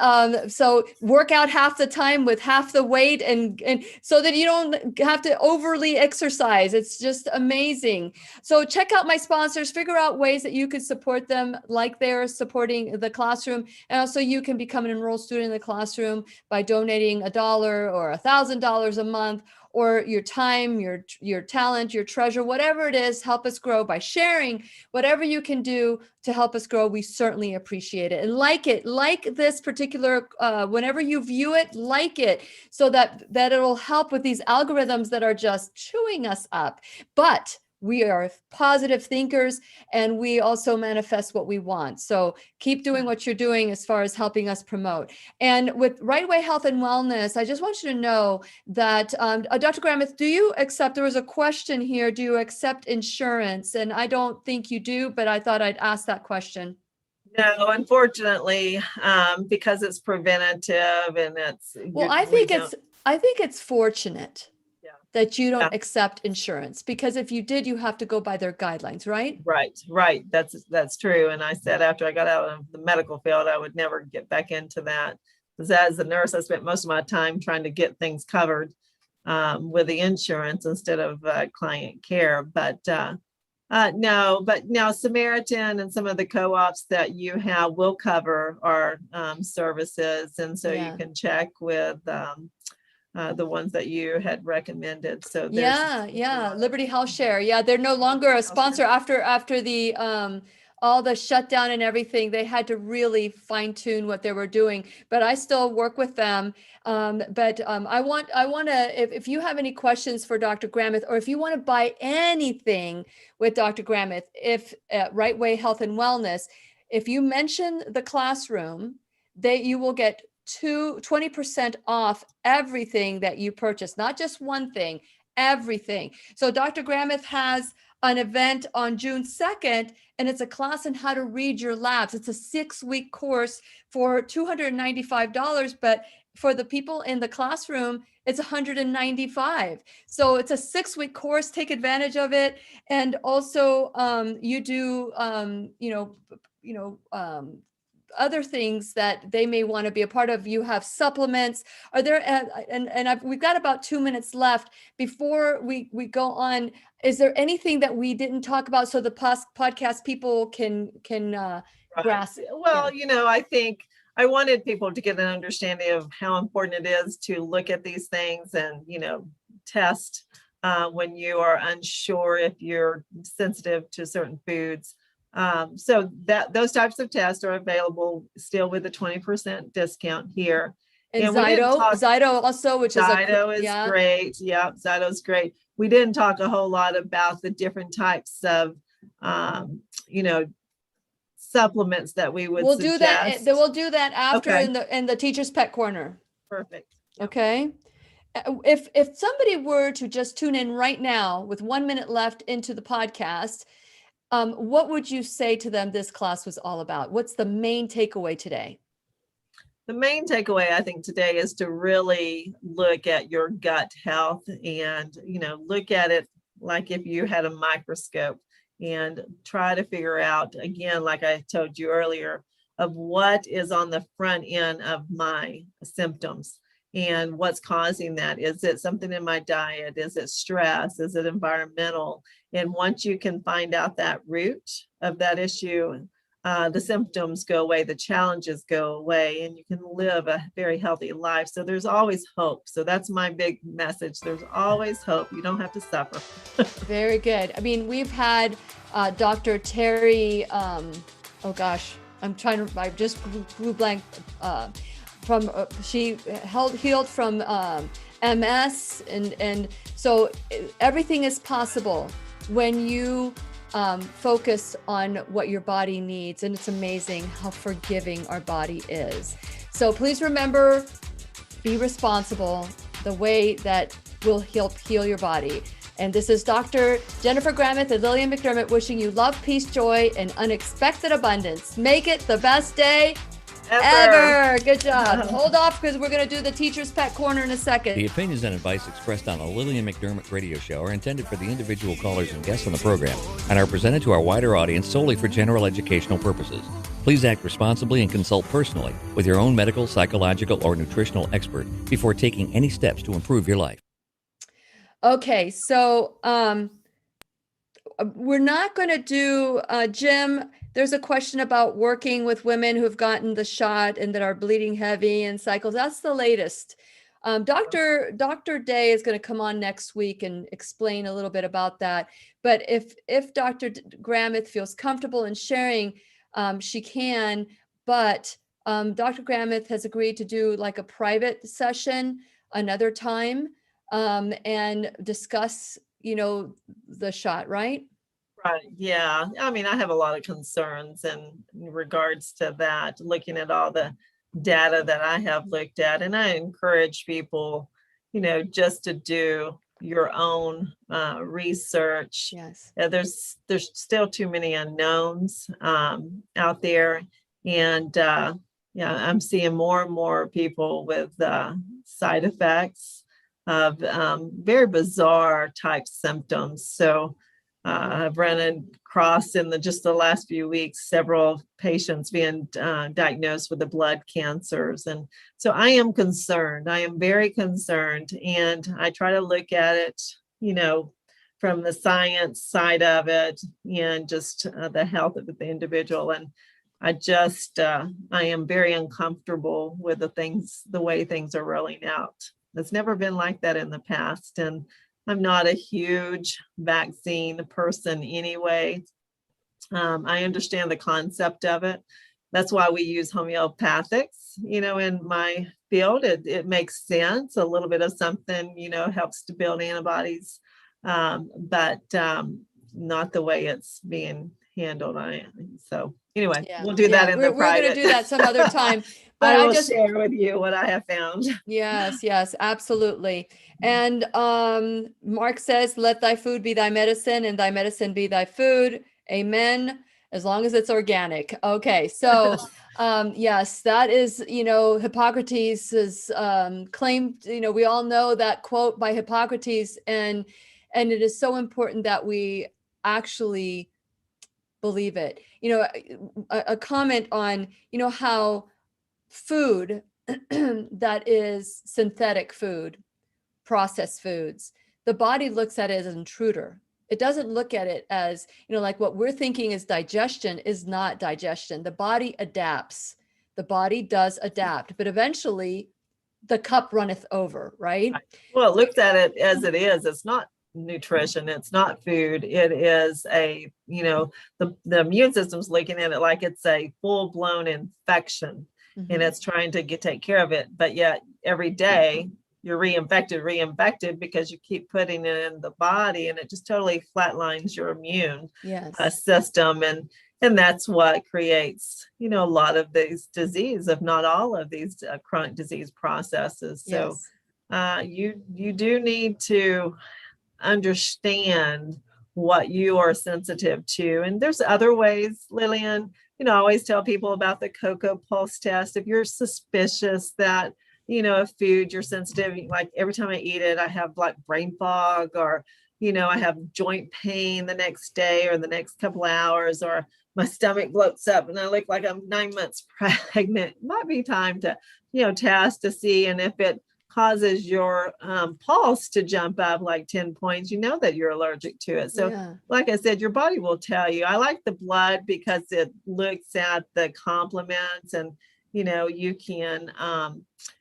so work out half the time with half the weight and so that you don't have to overly exercise. It's just amazing. So check out my sponsors, figure out ways that you could support them like they're supporting the classroom. And also you can become an enrolled student in the classroom by donating $1 or $1,000 a month, or your time, your talent, your treasure, whatever it is, help us grow by sharing whatever you can do to help us grow. We certainly appreciate it. And like this particular, whenever you view it, like it, so that it'll help with these algorithms that are just chewing us up. But we are positive thinkers and we also manifest what we want. So keep doing what you're doing as far as helping us promote. And with Rightway Health and Wellness, I just want you to know that, Dr. Gramith, do you accept, there was a question here, do you accept insurance? And I don't think you do, but I thought I'd ask that question. No, unfortunately, because it's preventative and it's. Well, I think it's fortunate that you don't accept insurance, because if you did, you have to go by their guidelines, right? Right. That's true. And I said, after I got out of the medical field, I would never get back into that. Because as a nurse, I spent most of my time trying to get things covered with the insurance instead of client care. But no, but now Samaritan and some of the co-ops that you have will cover our services. And so you can check with the ones that you had recommended. So Liberty Health Share. Yeah, they're no longer a sponsor after the all the shutdown and everything. They had to really fine tune what they were doing, but I still work with them. But I want to, if you have any questions for Dr. Grameth, or if you want to buy anything with Dr. Grameth, if at Rightway Health and Wellness, if you mention the classroom, you will get 20% off everything that you purchase, not just one thing, everything. So Dr. Grameth has an event on June 2nd, and it's a class on how to read your labs. It's a 6-week course for $295, but for the people in the classroom, it's $195. So it's a 6-week course. Take advantage of it. And also you do, other things that they may want to be a part of. You have supplements. Are there, we've got about 2 minutes left before we go on. Is there anything that we didn't talk about so the podcast people can grasp? Well, I think I wanted people to get an understanding of how important it is to look at these things and, test when you are unsure if you're sensitive to certain foods. So those types of tests are available still with a 20% discount here. And we didn't Zyto, talk- Zyto also, which Zyto is is great. Yeah, Zyto's great. We didn't talk a whole lot about the different types of, supplements that we would we'll suggest. do that. We'll do that after Okay. in the teacher's pet corner. Perfect. Okay. If somebody were to just tune in right now with 1 minute left into the podcast, what would you say to them this class was all about? What's the main takeaway today? The main takeaway, I think, today is to really look at your gut health and, look at it like if you had a microscope and try to figure out, again, like I told you earlier, of what is on the front end of my symptoms and what's causing that. Is it something in my diet? Is it stress? Is it environmental? And once you can find out that root of that issue, the symptoms go away, the challenges go away, and you can live a very healthy life. So there's always hope. So that's my big message. There's always hope. You don't have to suffer. Very good. I mean, we've had Dr. Terry, I just grew blank from, she healed from MS. And so everything is possible when you focus on what your body needs. And it's amazing how forgiving our body is. So please remember, be responsible the way that will help heal your body. And this is Dr. Jennifer Grameth and Lillian McDermott wishing you love, peace, joy, and unexpected abundance. Make it the best day ever. Good job. Hold off because we're going to do the teacher's pet corner in a second. The opinions and advice expressed on the Lillian McDermott radio show are intended for the individual callers and guests on the program and are presented to our wider audience solely for general educational purposes. Please act responsibly and consult personally with your own medical, psychological, or nutritional expert before taking any steps to improve your life. Okay, so we're not going to do, Jim, there's a question about working with women who've gotten the shot and that are bleeding heavy and cycles. That's the latest. Dr. Day is going to come on next week and explain a little bit about that. But if Dr. Grameth feels comfortable in sharing, she can. But Dr. Grameth has agreed to do like a private session another time and discuss, the shot, right? Right. Yeah. I mean, I have a lot of concerns in regards to that, looking at all the data that I have looked at. And I encourage people, just to do your own research. Yes. There's still too many unknowns out there. And I'm seeing more and more people with side effects of very bizarre type symptoms. So I've run across in just the last few weeks, several patients being diagnosed with the blood cancers. And so I am concerned. I am very concerned. And I try to look at it, from the science side of it and just the health of the individual. And I am very uncomfortable with the way things are rolling out. It's never been like that in the past. And I'm not a huge vaccine person anyway. I understand the concept of it. That's why we use homeopathics, in my field. It makes sense. A little bit of something, helps to build antibodies, but not the way it's being handled. So anyway, we'll do that in the private. We're going to do that some other time. But I will share with you what I have found. Yes, absolutely. And Mark says, let thy food be thy medicine and thy medicine be thy food. Amen. As long as it's organic. Okay. So yes, that is, Hippocrates' claim, we all know that quote by Hippocrates, and it is so important that we actually believe it. A comment on, how food that is synthetic food, processed foods, the body looks at it as an intruder. It doesn't look at it as, like what we're thinking is digestion is not digestion. The body adapts. The body does adapt, but eventually the cup runneth over, right? Well, it looks at it as it is. It's not nutrition. It's not food. It is the immune system's looking at it like it's a full-blown infection, and it's trying to take care of it. But yet every day you're reinfected because you keep putting it in the body, and it just totally flatlines your immune system. And that's what creates, a lot of these disease, if not all of these chronic disease processes. So you do need to understand what you are sensitive to. And there's other ways, Lillian. I always tell people about the cocoa pulse test. If you're suspicious that, a food you're sensitive, like every time I eat it, I have like brain fog, or, I have joint pain the next day or the next couple hours, or my stomach bloats up and I look like I'm 9 months pregnant. It might be time to, test to see. And if it causes your pulse to jump up like 10 points, that you're allergic to it. So like I said, your body will tell you. I like the blood because it looks at the complements, and, you can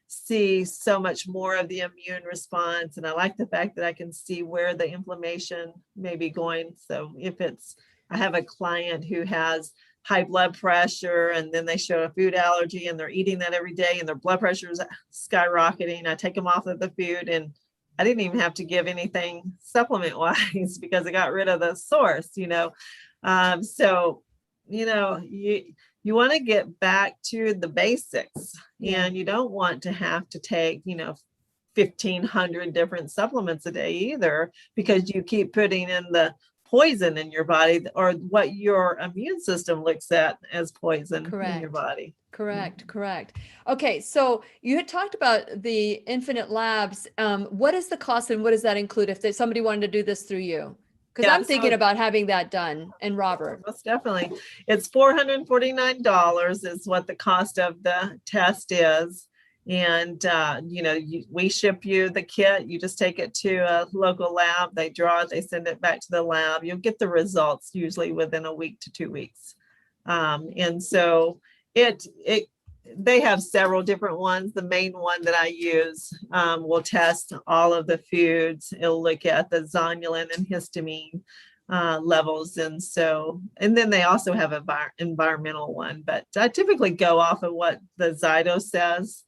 see so much more of the immune response. And I like the fact that I can see where the inflammation may be going. So if I have a client who has high blood pressure, and then they show a food allergy, and they're eating that every day, and their blood pressure is skyrocketing. I take them off of the food, and I didn't even have to give anything supplement wise because I got rid of the source, So, you want to get back to the basics, and you don't want to have to take, 1,500 different supplements a day either, because you keep putting in the poison in your body, or what your immune system looks at as poison in your body. Correct. Okay. So you had talked about the Infinite Labs. What is the cost, and what does that include if somebody wanted to do this through you? Because I'm thinking about having that done. And Robert. Most definitely. It's $449 is what the cost of the test is. And, we ship you the kit. You just take it to a local lab. They draw it. They send it back to the lab. You'll get the results usually within a week to 2 weeks. And so they have several different ones. The main one that I use will test all of the foods. It'll look at the zonulin and histamine levels. And then they also have an environmental one, but I typically go off of what the Zyto says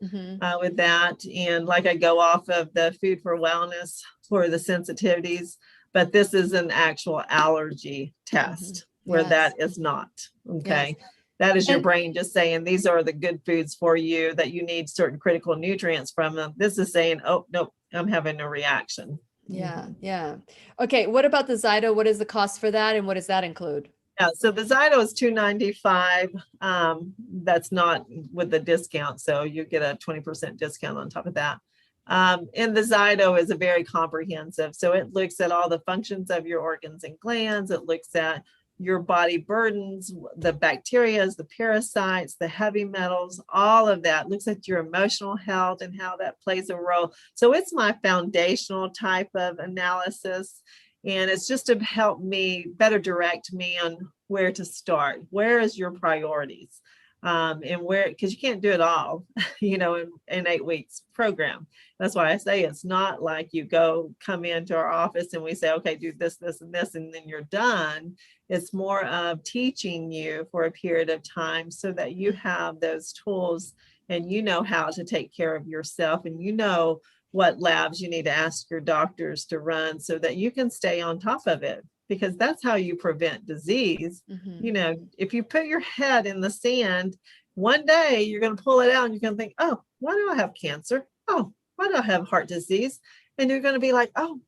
with that. And like I go off of the food for wellness for the sensitivities, but this is an actual allergy test where that is not. Okay. Yes. That is your brain just saying, these are the good foods for you that you need certain critical nutrients from them. This is saying, oh, no, I'm having a reaction. Yeah. Okay. What about the Zyto? What is the cost for that? And what does that include? Yeah. So the Zyto is $295. That's not with the discount. So you get a 20% discount on top of that. And the Zyto is a very comprehensive. So it looks at all the functions of your organs and glands. It looks at your body burdens, the bacteria, the parasites, the heavy metals, all of that. Looks at your emotional health and how that plays a role. So it's my foundational type of analysis. And it's just to help me better direct me on where to start. Where is your priorities? And where, because you can't do it all, in 8 weeks program. That's why I say it's not like you come into our office and we say, okay, do this, this, and this, and then you're done. It's more of teaching you for a period of time so that you have those tools and you know how to take care of yourself, and you know what labs you need to ask your doctors to run so that you can stay on top of it. Because that's how you prevent disease. If you put your head in the sand, one day you're going to pull it out and you're going to think, oh, why do I have cancer? Oh, why do I have heart disease? And you're going to be like, oh,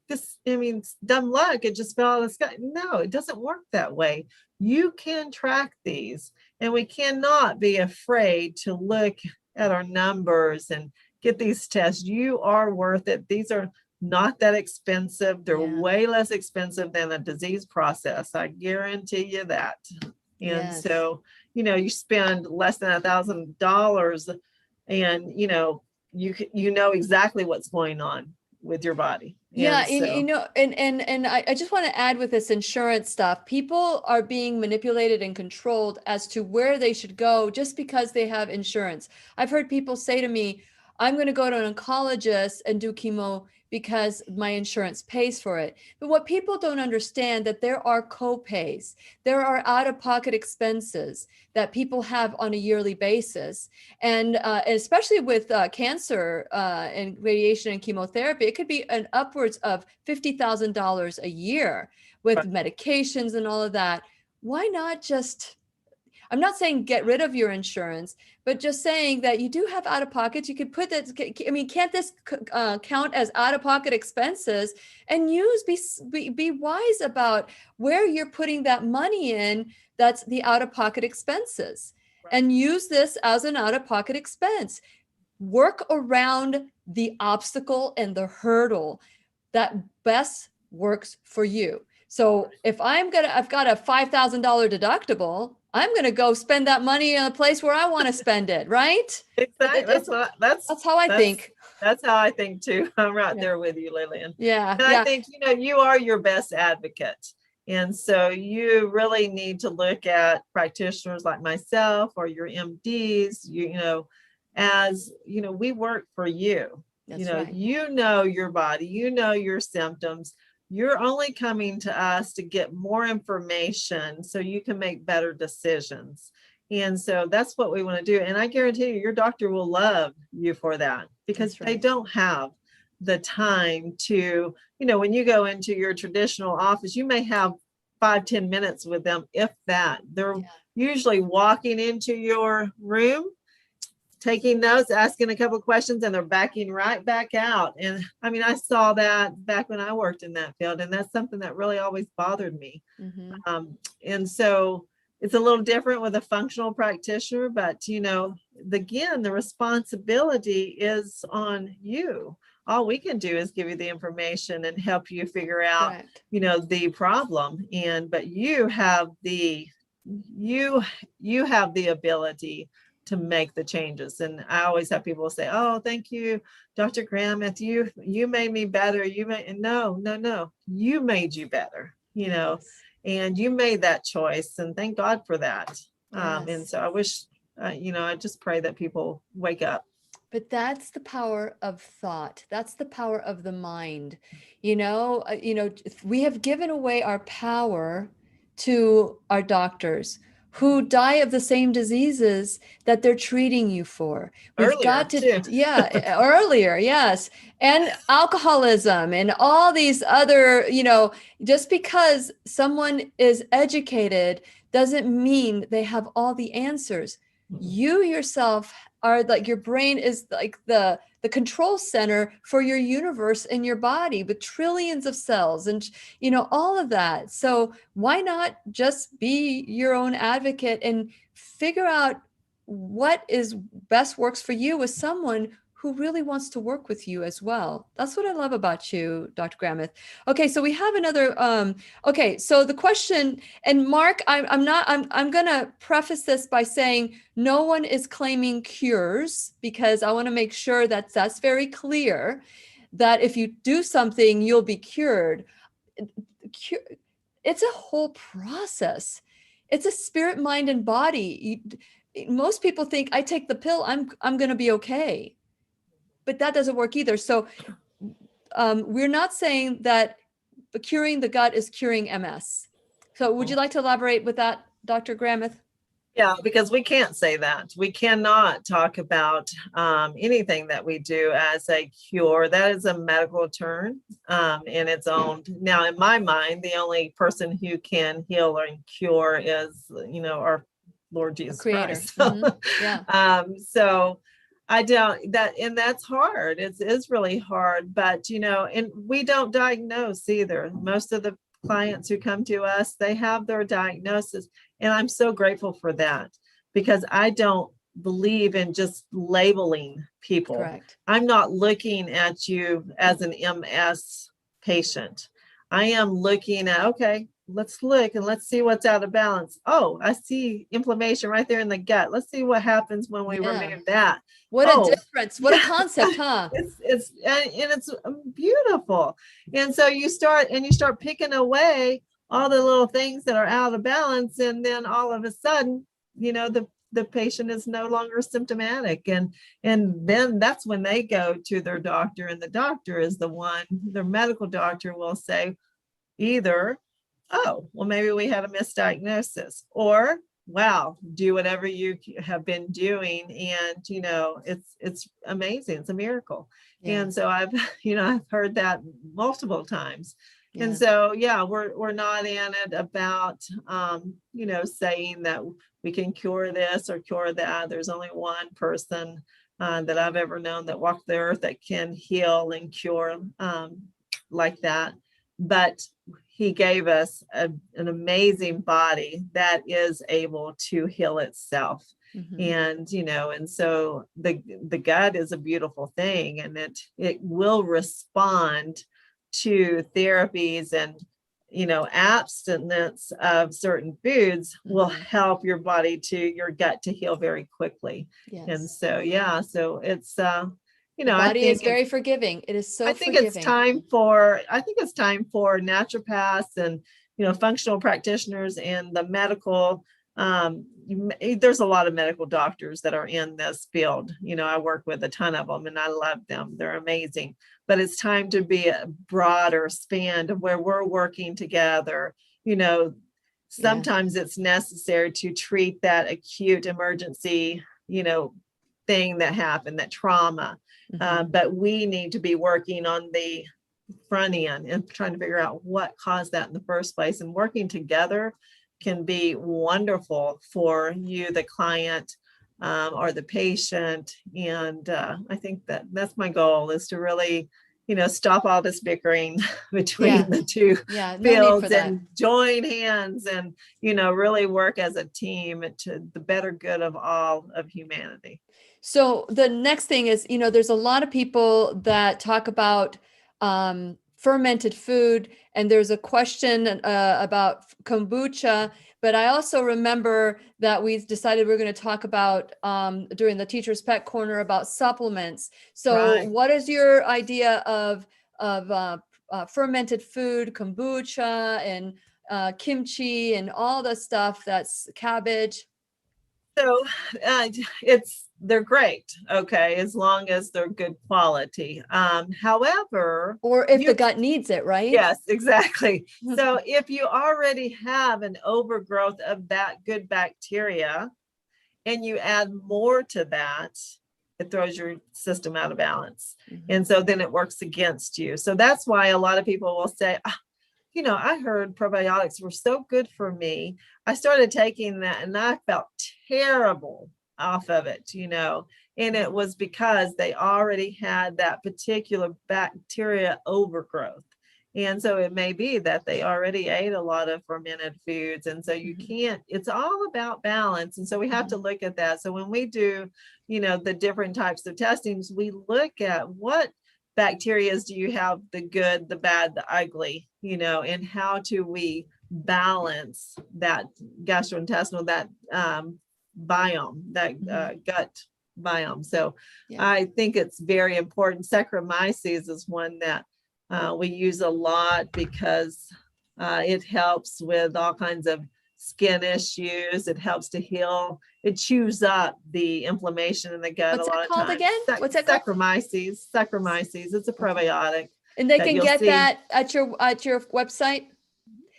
dumb luck. It just fell out of the sky. No, it doesn't work that way. You can track these, and we cannot be afraid to look at our numbers and get these tests. You are worth it. These are not that expensive. They're way less expensive than a disease process. I guarantee you that. And so, you spend less than $1,000 and, you know exactly what's going on with your body. And I just want to add with this insurance stuff, people are being manipulated and controlled as to where they should go just because they have insurance. I've heard people say to me, I'm going to go to an oncologist and do chemo because my insurance pays for it. But what people don't understand, that there are co-pays, there are out-of-pocket expenses that people have on a yearly basis. And especially with cancer and radiation and chemotherapy, it could be an upwards of $50,000 a year with medications and all of that. Why not just, I'm not saying get rid of your insurance, but just saying that you do have out of pockets. You could put that, I mean, can't this count as out of pocket expenses? And be wise about where you're putting that money in. That's the out of pocket expenses, and use this as an out of pocket expense. Work around the obstacle and the hurdle that best works for you. So if I've got a $5,000 deductible, I'm going to go spend that money in a place where I want to spend it, right? Exactly. That's how I think. That's how I think too. I'm right there with you, Lillian. Yeah. And I think, you are your best advocate. And so you really need to look at practitioners like myself or your MDs, as, we work for you. That's right. You know your body, your symptoms. You're only coming to us to get more information so you can make better decisions. And so that's what we want to do. And I guarantee you, your doctor will love you for that, because they don't have the time to, when you go into your traditional office, you may have 5-10 minutes with them, if that. They're usually walking into your room, taking notes, asking a couple of questions, and they're backing right back out. And I mean, I saw that back when I worked in that field, and that's something that really always bothered me. Mm-hmm. And so it's a little different with a functional practitioner, but again, the responsibility is on you. All we can do is give you the information and help you figure out, the problem. But you have the ability to make the changes. And I always have people say, "Oh, thank you, Dr. Gramith. You made me better. No, you made you better, and you made that choice. And thank God for that." And so I wish, I just pray that people wake up. But that's the power of thought. That's the power of the mind. We have given away our power to our doctors, who die of the same diseases that they're treating you for. We've got to, earlier, yes. And alcoholism and all these other, just because someone is educated doesn't mean they have all the answers. You yourself are like, your brain is like the control center for your universe and your body, with trillions of cells and, all of that. So why not just be your own advocate and figure out what is best works for you with someone who really wants to work with you as well. That's what I love about you, Dr. Gramith. Okay, so we have another, so the question, and Mark, I'm going to preface this by saying no one is claiming cures, because I want to make sure that that's very clear, that if you do something, you'll be cured. It's a whole process. It's a spirit, mind, and body. Most people think, I take the pill, I'm going to be okay. But that doesn't work either. So we're not saying that curing the gut is curing MS. So would you like to elaborate with that, Dr. Gramith? Yeah, because we can't say that. We cannot talk about anything that we do as a cure. That is a medical term in its own. Now, in my mind, the only person who can heal or cure is, our Lord Jesus Christ. Mm-hmm. Yeah. So I don't, and that's hard. It's really hard, but, and we don't diagnose either. Most of the clients who come to us, they have their diagnosis. And I'm so grateful for that, because I don't believe in just labeling people. Correct. I'm not looking at you as an MS patient. I am looking at, okay, let's look and let's see what's out of balance. Oh, I see inflammation right there in the gut. Let's see what happens when we remove that. What a difference. What a concept, huh? It's beautiful. And so you start picking away all the little things that are out of balance. And then all of a sudden, the the patient is no longer symptomatic. And then that's when they go to their doctor, and the doctor is the one, their medical doctor will say either, oh, well, maybe we had a misdiagnosis, or wow, do whatever you have been doing. And, it's amazing. It's a miracle. Yeah. And so I've heard that multiple times. Yeah. And so, yeah, we're not in it about, saying that we can cure this or cure that. There's only one person that I've ever known that walked the earth that can heal and cure like that. But he gave us an amazing body that is able to heal itself. Mm-hmm. And so the gut is a beautiful thing, and it will respond to therapies, and abstinence of certain foods will help your gut to heal very quickly. Yes. And so, yeah, so it's the body is very forgiving. It is so I think forgiving. it's time for naturopaths and functional practitioners and the medical. There's a lot of medical doctors that are in this field. I work with a ton of them, and I love them. They're amazing. But it's time to be a broader span of where we're working together. Sometimes it's necessary to treat that acute emergency, thing that happened, that trauma. But we need to be working on the front end and trying to figure out what caused that in the first place. And working together can be wonderful for you, the client, or the patient. And I think that's my goal, is to really, stop all this bickering between the two fields and join hands and, really work as a team to the better good of all of humanity. So the next thing is, there's a lot of people that talk about fermented food, and there's a question about kombucha, but I also remember that we decided we're going to talk about during the Teacher's Pet Corner about supplements. So what is your idea of fermented food, kombucha and kimchi and all the stuff that's cabbage? So they're great, okay, as long as they're good quality. However, or if the gut needs it, right? Yes, exactly. So if you already have an overgrowth of that good bacteria and you add more to that, it throws your system out of balance. And so then it works against you. So that's why a lot of people will say, I heard probiotics were so good for me. I started taking that and I felt terrible off of it, and it was because they already had that particular bacteria overgrowth. And so it may be that they already ate a lot of fermented foods. And so you can't, it's all about balance. And so we have to look at that. So when we do, the different types of testings, we look at what bacteria do you have, the good, the bad, the ugly, and how do we balance that gastrointestinal, that biome, that gut biome. So I think it's very important. Saccharomyces is one that we use a lot because it helps with all kinds of skin issues. It helps to heal. It chews up the inflammation in the gut. What's a lot it called of times. again? What's that called? Saccharomyces. It's a probiotic. And they can get that at your website.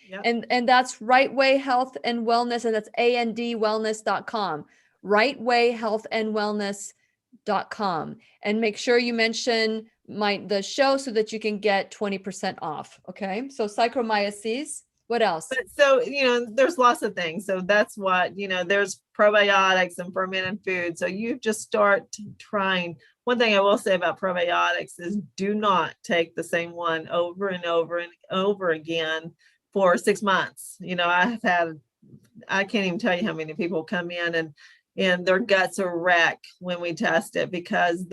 Yep. And that's Rightway Health and Wellness, and that's andwellness.com. Rightwayhealthandwellness.com. And make sure you mention the show so that you can get 20% off. Okay. So Saccharomyces. What else? So, there's lots of things. So that's what, there's probiotics and fermented food. So you just start trying. One thing I will say about probiotics is do not take the same one over and over and over again for 6 months. I can't even tell you how many people come in and their guts are wrecked when we test it, because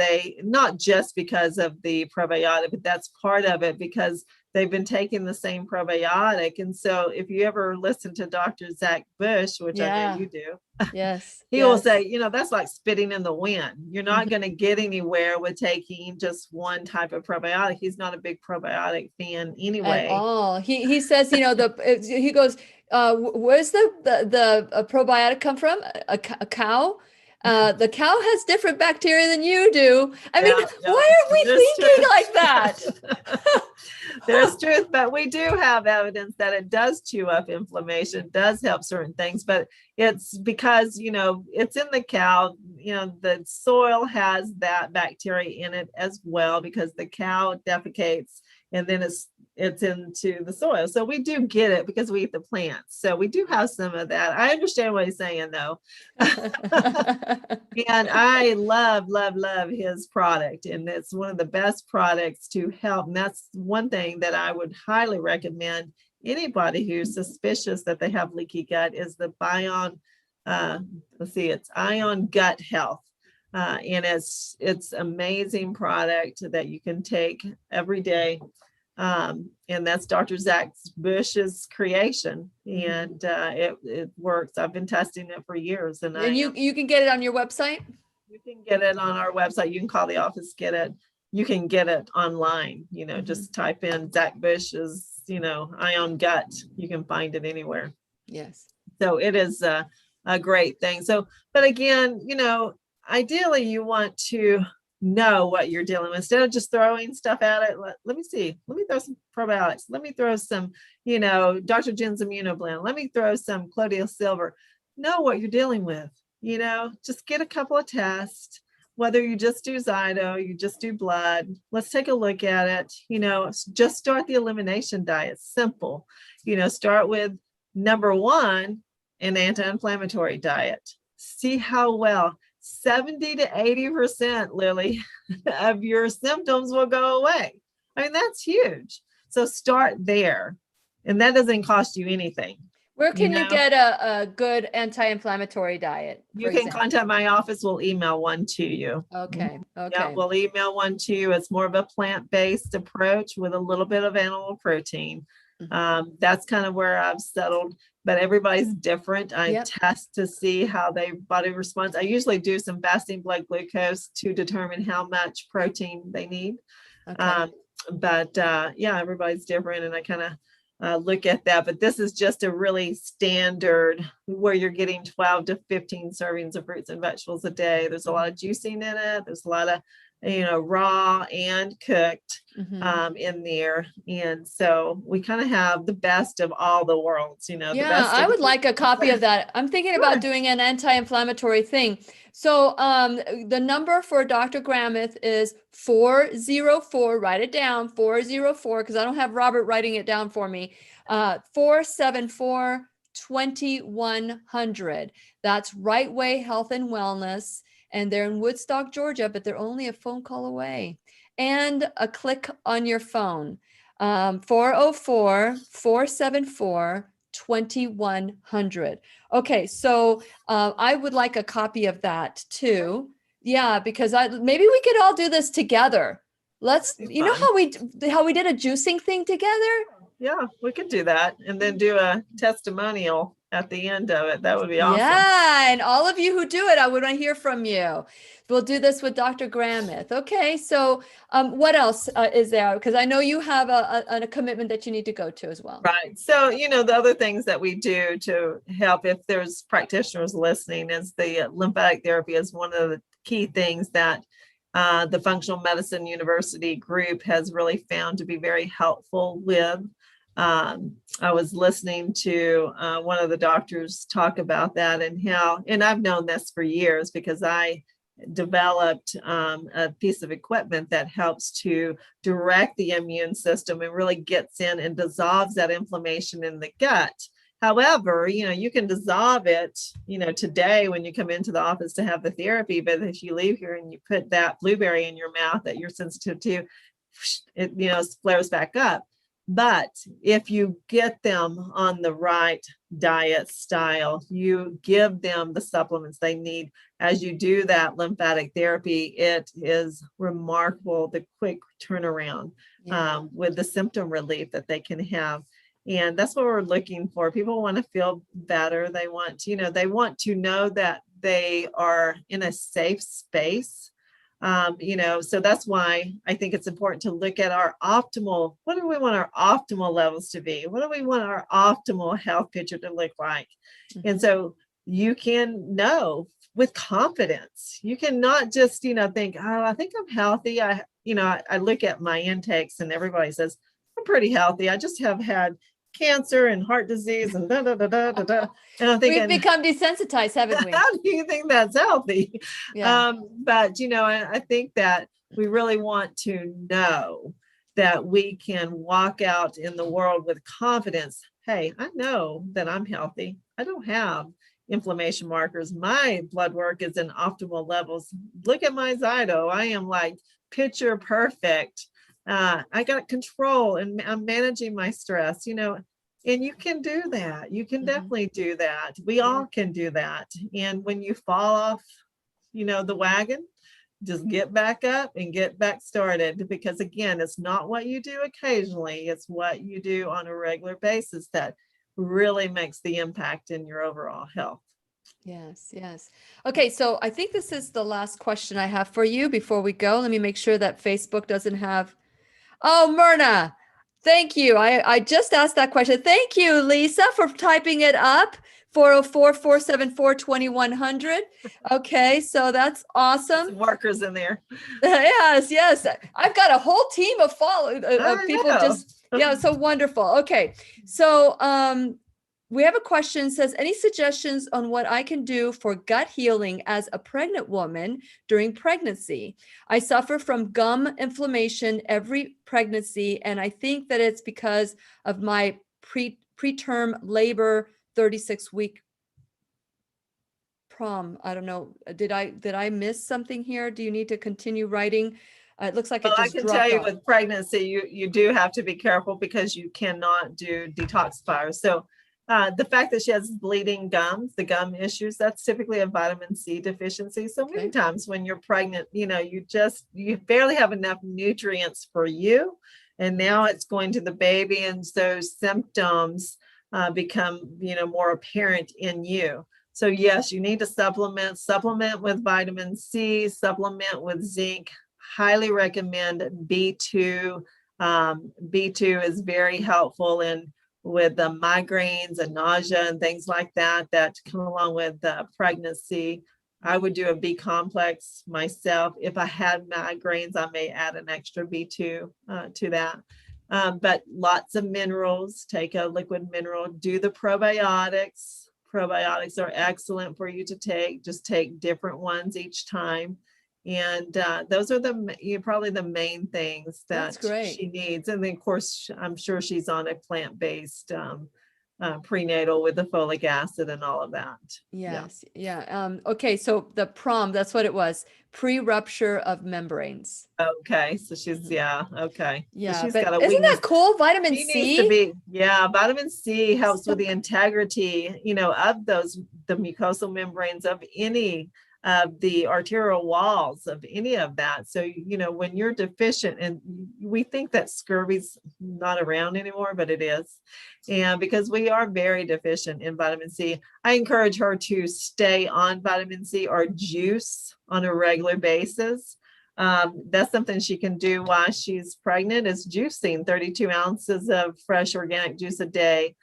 not just because of the probiotic, but that's part of it, because they've been taking the same probiotic. And so if you ever listen to Dr. Zach Bush, which I know you do, yes, he will say, that's like spitting in the wind. You're not going to get anywhere with taking just one type of probiotic. He's not a big probiotic fan anyway. At all. He says, he goes, Where's the probiotic come from? A cow? The cow has different bacteria than you do. I mean, why are we thinking like that? There's truth, but we do have evidence that it does chew up inflammation, does help certain things, but it's because, it's in the cow, the soil has that bacteria in it as well, because the cow defecates and then it's into the soil. So we do get it because we eat the plants. So we do have some of that. I understand what he's saying though. And I love his product. And it's one of the best products to help. And that's one thing that I would highly recommend anybody who's suspicious that they have leaky gut is the Bion. It's Ion Gut Health. And it's amazing product that you can take every day. And that's Dr. Zach Bush's creation, and it works. I've been testing it for years, and you can get it on your website. You can get it on our website. You can call the office, get it. You can get it online. Just type in Zach Bush's, Ion Gut. You can find it anywhere. Yes. So it is a great thing. So, but again, ideally, you want to know what you're dealing with instead of just throwing stuff at it. Let me see. Let me throw some probiotics. Let me throw some, Dr. Jen's Immunoblend. Let me throw some Colloidal Silver. Know what you're dealing with. Just get a couple of tests. Whether you just do Zyto, you just do blood. Let's take a look at it. Just start the elimination diet. Simple. Start with number 1, an anti-inflammatory diet. See how well. 70 to 80%, Lily, of your symptoms will go away. I mean, that's huge. So start there. And that doesn't cost you anything. Where can you get a good anti-inflammatory diet? You can contact my office. We'll email one to you. Okay. Yeah, we'll email one to you. It's more of a plant-based approach with a little bit of animal protein. That's kind of where I've settled, but everybody's different. I test to see how their body responds. I usually do some fasting blood glucose to determine how much protein they need. Okay. Everybody's different, and I kind of look at that, but this is just a really standard where you're getting 12 to 15 servings of fruits and vegetables a day. There's a lot of juicing in it. There's a lot of raw and cooked in there. And so we kind of have the best of all the worlds, the best. I would like a copy of that. I'm thinking about doing an anti-inflammatory thing. So the number for Dr. Grameth is 404, write it down, 404, because I don't have Robert writing it down for me, 474-2100. That's Rightway Health and Wellness. And they're in Woodstock, Georgia, but they're only a phone call away and a click on your phone. 404-474-2100. Okay, so I would like a copy of that too. Yeah, because maybe we could all do this together. Let's, how we did a juicing thing together? Yeah, we could do that and then do a testimonial at the end of it. That would be awesome. Yeah, and all of you who do it, I would want to hear from you. We'll do this with Dr. Grameth. Okay, so what else is there? Because I know you have a commitment that you need to go to as well. Right. So, the other things that we do to help, if there's practitioners listening, is the lymphatic therapy is one of the key things that the Functional Medicine University group has really found to be very helpful with. I was listening to one of the doctors talk about that and I've known this for years because I developed a piece of equipment that helps to direct the immune system and really gets in and dissolves that inflammation in the gut. However, you can dissolve it, today when you come into the office to have the therapy, but if you leave here and you put that blueberry in your mouth that you're sensitive to, it, flares back up. But if you get them on the right diet style, you give them the supplements they need as you do that lymphatic therapy, it is remarkable, the quick turnaround with the symptom relief that they can have. And that's what we're looking for. People want to feel better. They want, they want to know that they are in a safe space So that's why I think it's important to look at our optimal, what do we want our optimal levels to be? What do we want our optimal health picture to look like? And so you can know with confidence. You cannot just, think, oh, I think I'm healthy. I look at my intakes and everybody says, I'm pretty healthy. I just have had cancer and heart disease and da da da da da da. And I'm thinking, we've become desensitized, haven't we? how do you think that's healthy? Yeah. But I think that we really want to know that we can walk out in the world with confidence. Hey, I know that I'm healthy. I don't have inflammation markers. My blood work is in optimal levels. Look at my Zyto. I am like picture perfect. I got control and I'm managing my stress, and you can do that. You can definitely do that. We all can do that. And when you fall off, the wagon, just get back up and get back started, because again, it's not what you do occasionally, it's what you do on a regular basis that really makes the impact in your overall health. Yes. Okay, so I think this is the last question I have for you before we go. Let me make sure that Facebook doesn't have. Oh, Myrna, thank you. I just asked that question. Thank you, Lisa, for typing it up. 404-474-2100. Okay, so that's awesome. Some workers in there. Yes. I've got a whole team of people know. So wonderful. Okay, so we have a question, says, any suggestions on what I can do for gut healing as a pregnant woman during pregnancy? I suffer from gum inflammation every pregnancy, and I think that it's because of my preterm labor 36-week prom. I don't know. Did I miss something here? Do you need to continue writing? It looks like it just I can dropped tell you off. with pregnancy, you do have to be careful because you cannot do detoxifiers. So the fact that she has bleeding gums, the gum issues, that's typically a vitamin C deficiency. So many times when you're pregnant, you barely have enough nutrients for you. And now it's going to the baby, and those symptoms become, more apparent in you. So yes, you need to supplement with vitamin C, supplement with zinc. Highly recommend B2. B2 is very helpful with the migraines and nausea and things like that come along with pregnancy. I would do a B complex myself. If I had migraines, I may add an extra B2 to that. But lots of minerals, take a liquid mineral, do the probiotics. Probiotics are excellent for you to take. Just take different ones each time. And those are probably the main things that she needs. And then, of course, I'm sure she's on a plant-based prenatal with the folic acid and all of that. Yes. Yeah. Okay. So the PROM, that's what it was. Pre-rupture of membranes. Okay. So she's, okay. Yeah. So she's but got a isn't weakness. that cool? Vitamin C? Needs to be, vitamin C helps with the integrity, of the mucosal membranes of any of the arterial walls of any of that. So, when you're deficient, and we think that scurvy's not around anymore, but it is. And because we are very deficient in vitamin C, I encourage her to stay on vitamin C or juice on a regular basis. That's something she can do while she's pregnant, is juicing 32 ounces of fresh organic juice a day.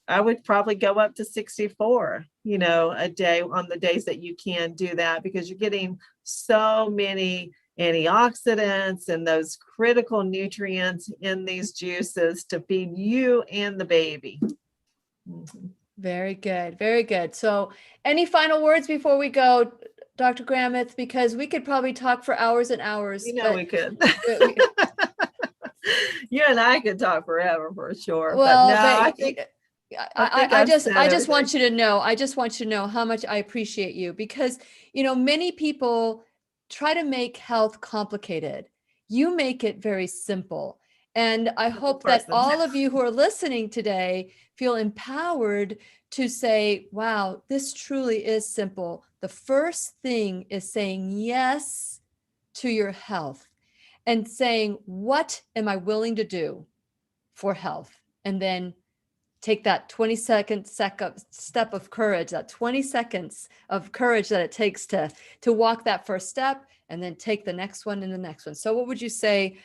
I would probably go up to 64, a day on the days that you can do that, because you're getting so many antioxidants and those critical nutrients in these juices to feed you and the baby. Very good. Very good. So any final words before we go, Dr. Grameth, because we could probably talk for hours and hours. We could. You and I could talk forever for sure. Well, but no, I think I just want you to know, how much I appreciate you, because, many people try to make health complicated. You make it very simple. And I hope that all of you who are listening today feel empowered to say, wow, this truly is simple. The first thing is saying yes to your health and saying, what am I willing to do for health? And then take that 20-second step of courage, that 20 seconds of courage that it takes to walk that first step, and then take the next one and the next one. So what would you say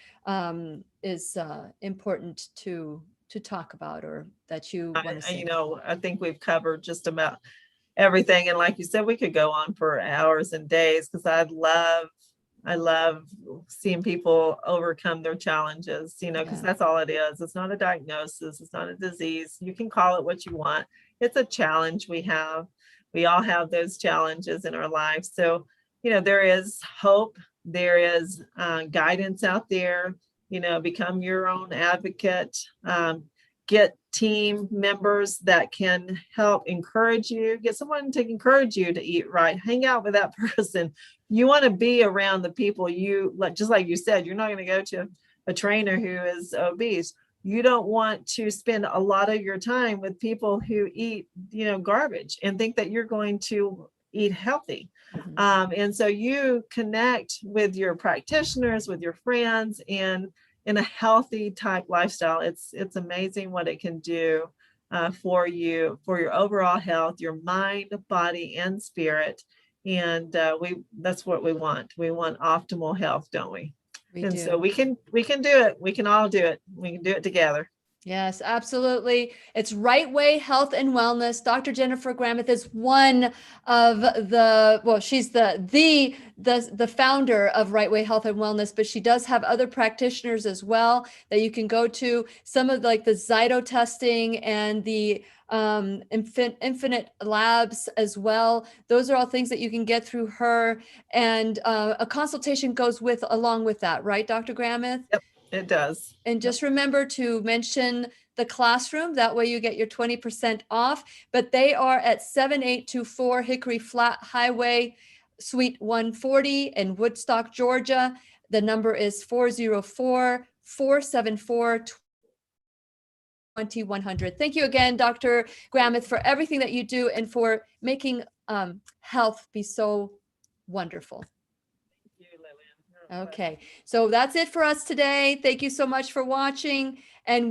is important to talk about, or that you want to say? I think we've covered just about everything. And like you said, we could go on for hours and days, because I love seeing people overcome their challenges, because that's all it is. It's not a diagnosis. It's not a disease. You can call it what you want. It's a challenge we have. We all have those challenges in our lives. So, there is hope. There is guidance out there. Become your own advocate. Get team members that can help encourage you. Get someone to encourage you to eat right. Hang out with that person. You want to be around the people just like you said, you're not going to go to a trainer who is obese. You don't want to spend a lot of your time with people who eat, garbage and think that you're going to eat healthy. And so you connect with your practitioners, with your friends, and in a healthy type lifestyle. It's amazing what it can do for you, for your overall health, your mind, body, and spirit. And that's what we want. We want optimal health, don't we? So we can do it. We can all do it. We can do it together. Yes, absolutely. It's Rightway Health and Wellness. Dr. Jennifer Gramith is one of she's the founder of Rightway Health and Wellness, but she does have other practitioners as well that you can go to. Some of the Zyto testing and the Infinite Labs as well. Those are all things that you can get through her, and a consultation goes along with that, right, Dr. Gramith? Yep. It does. And just remember to mention the classroom. That way you get your 20% off. But they are at 7824 Hickory Flat Highway, Suite 140 in Woodstock, Georgia. The number is 404-474-2100. Thank you again, Dr. Gramith, for everything that you do and for making health be so wonderful. Okay, so that's it for us today. Thank you so much for watching.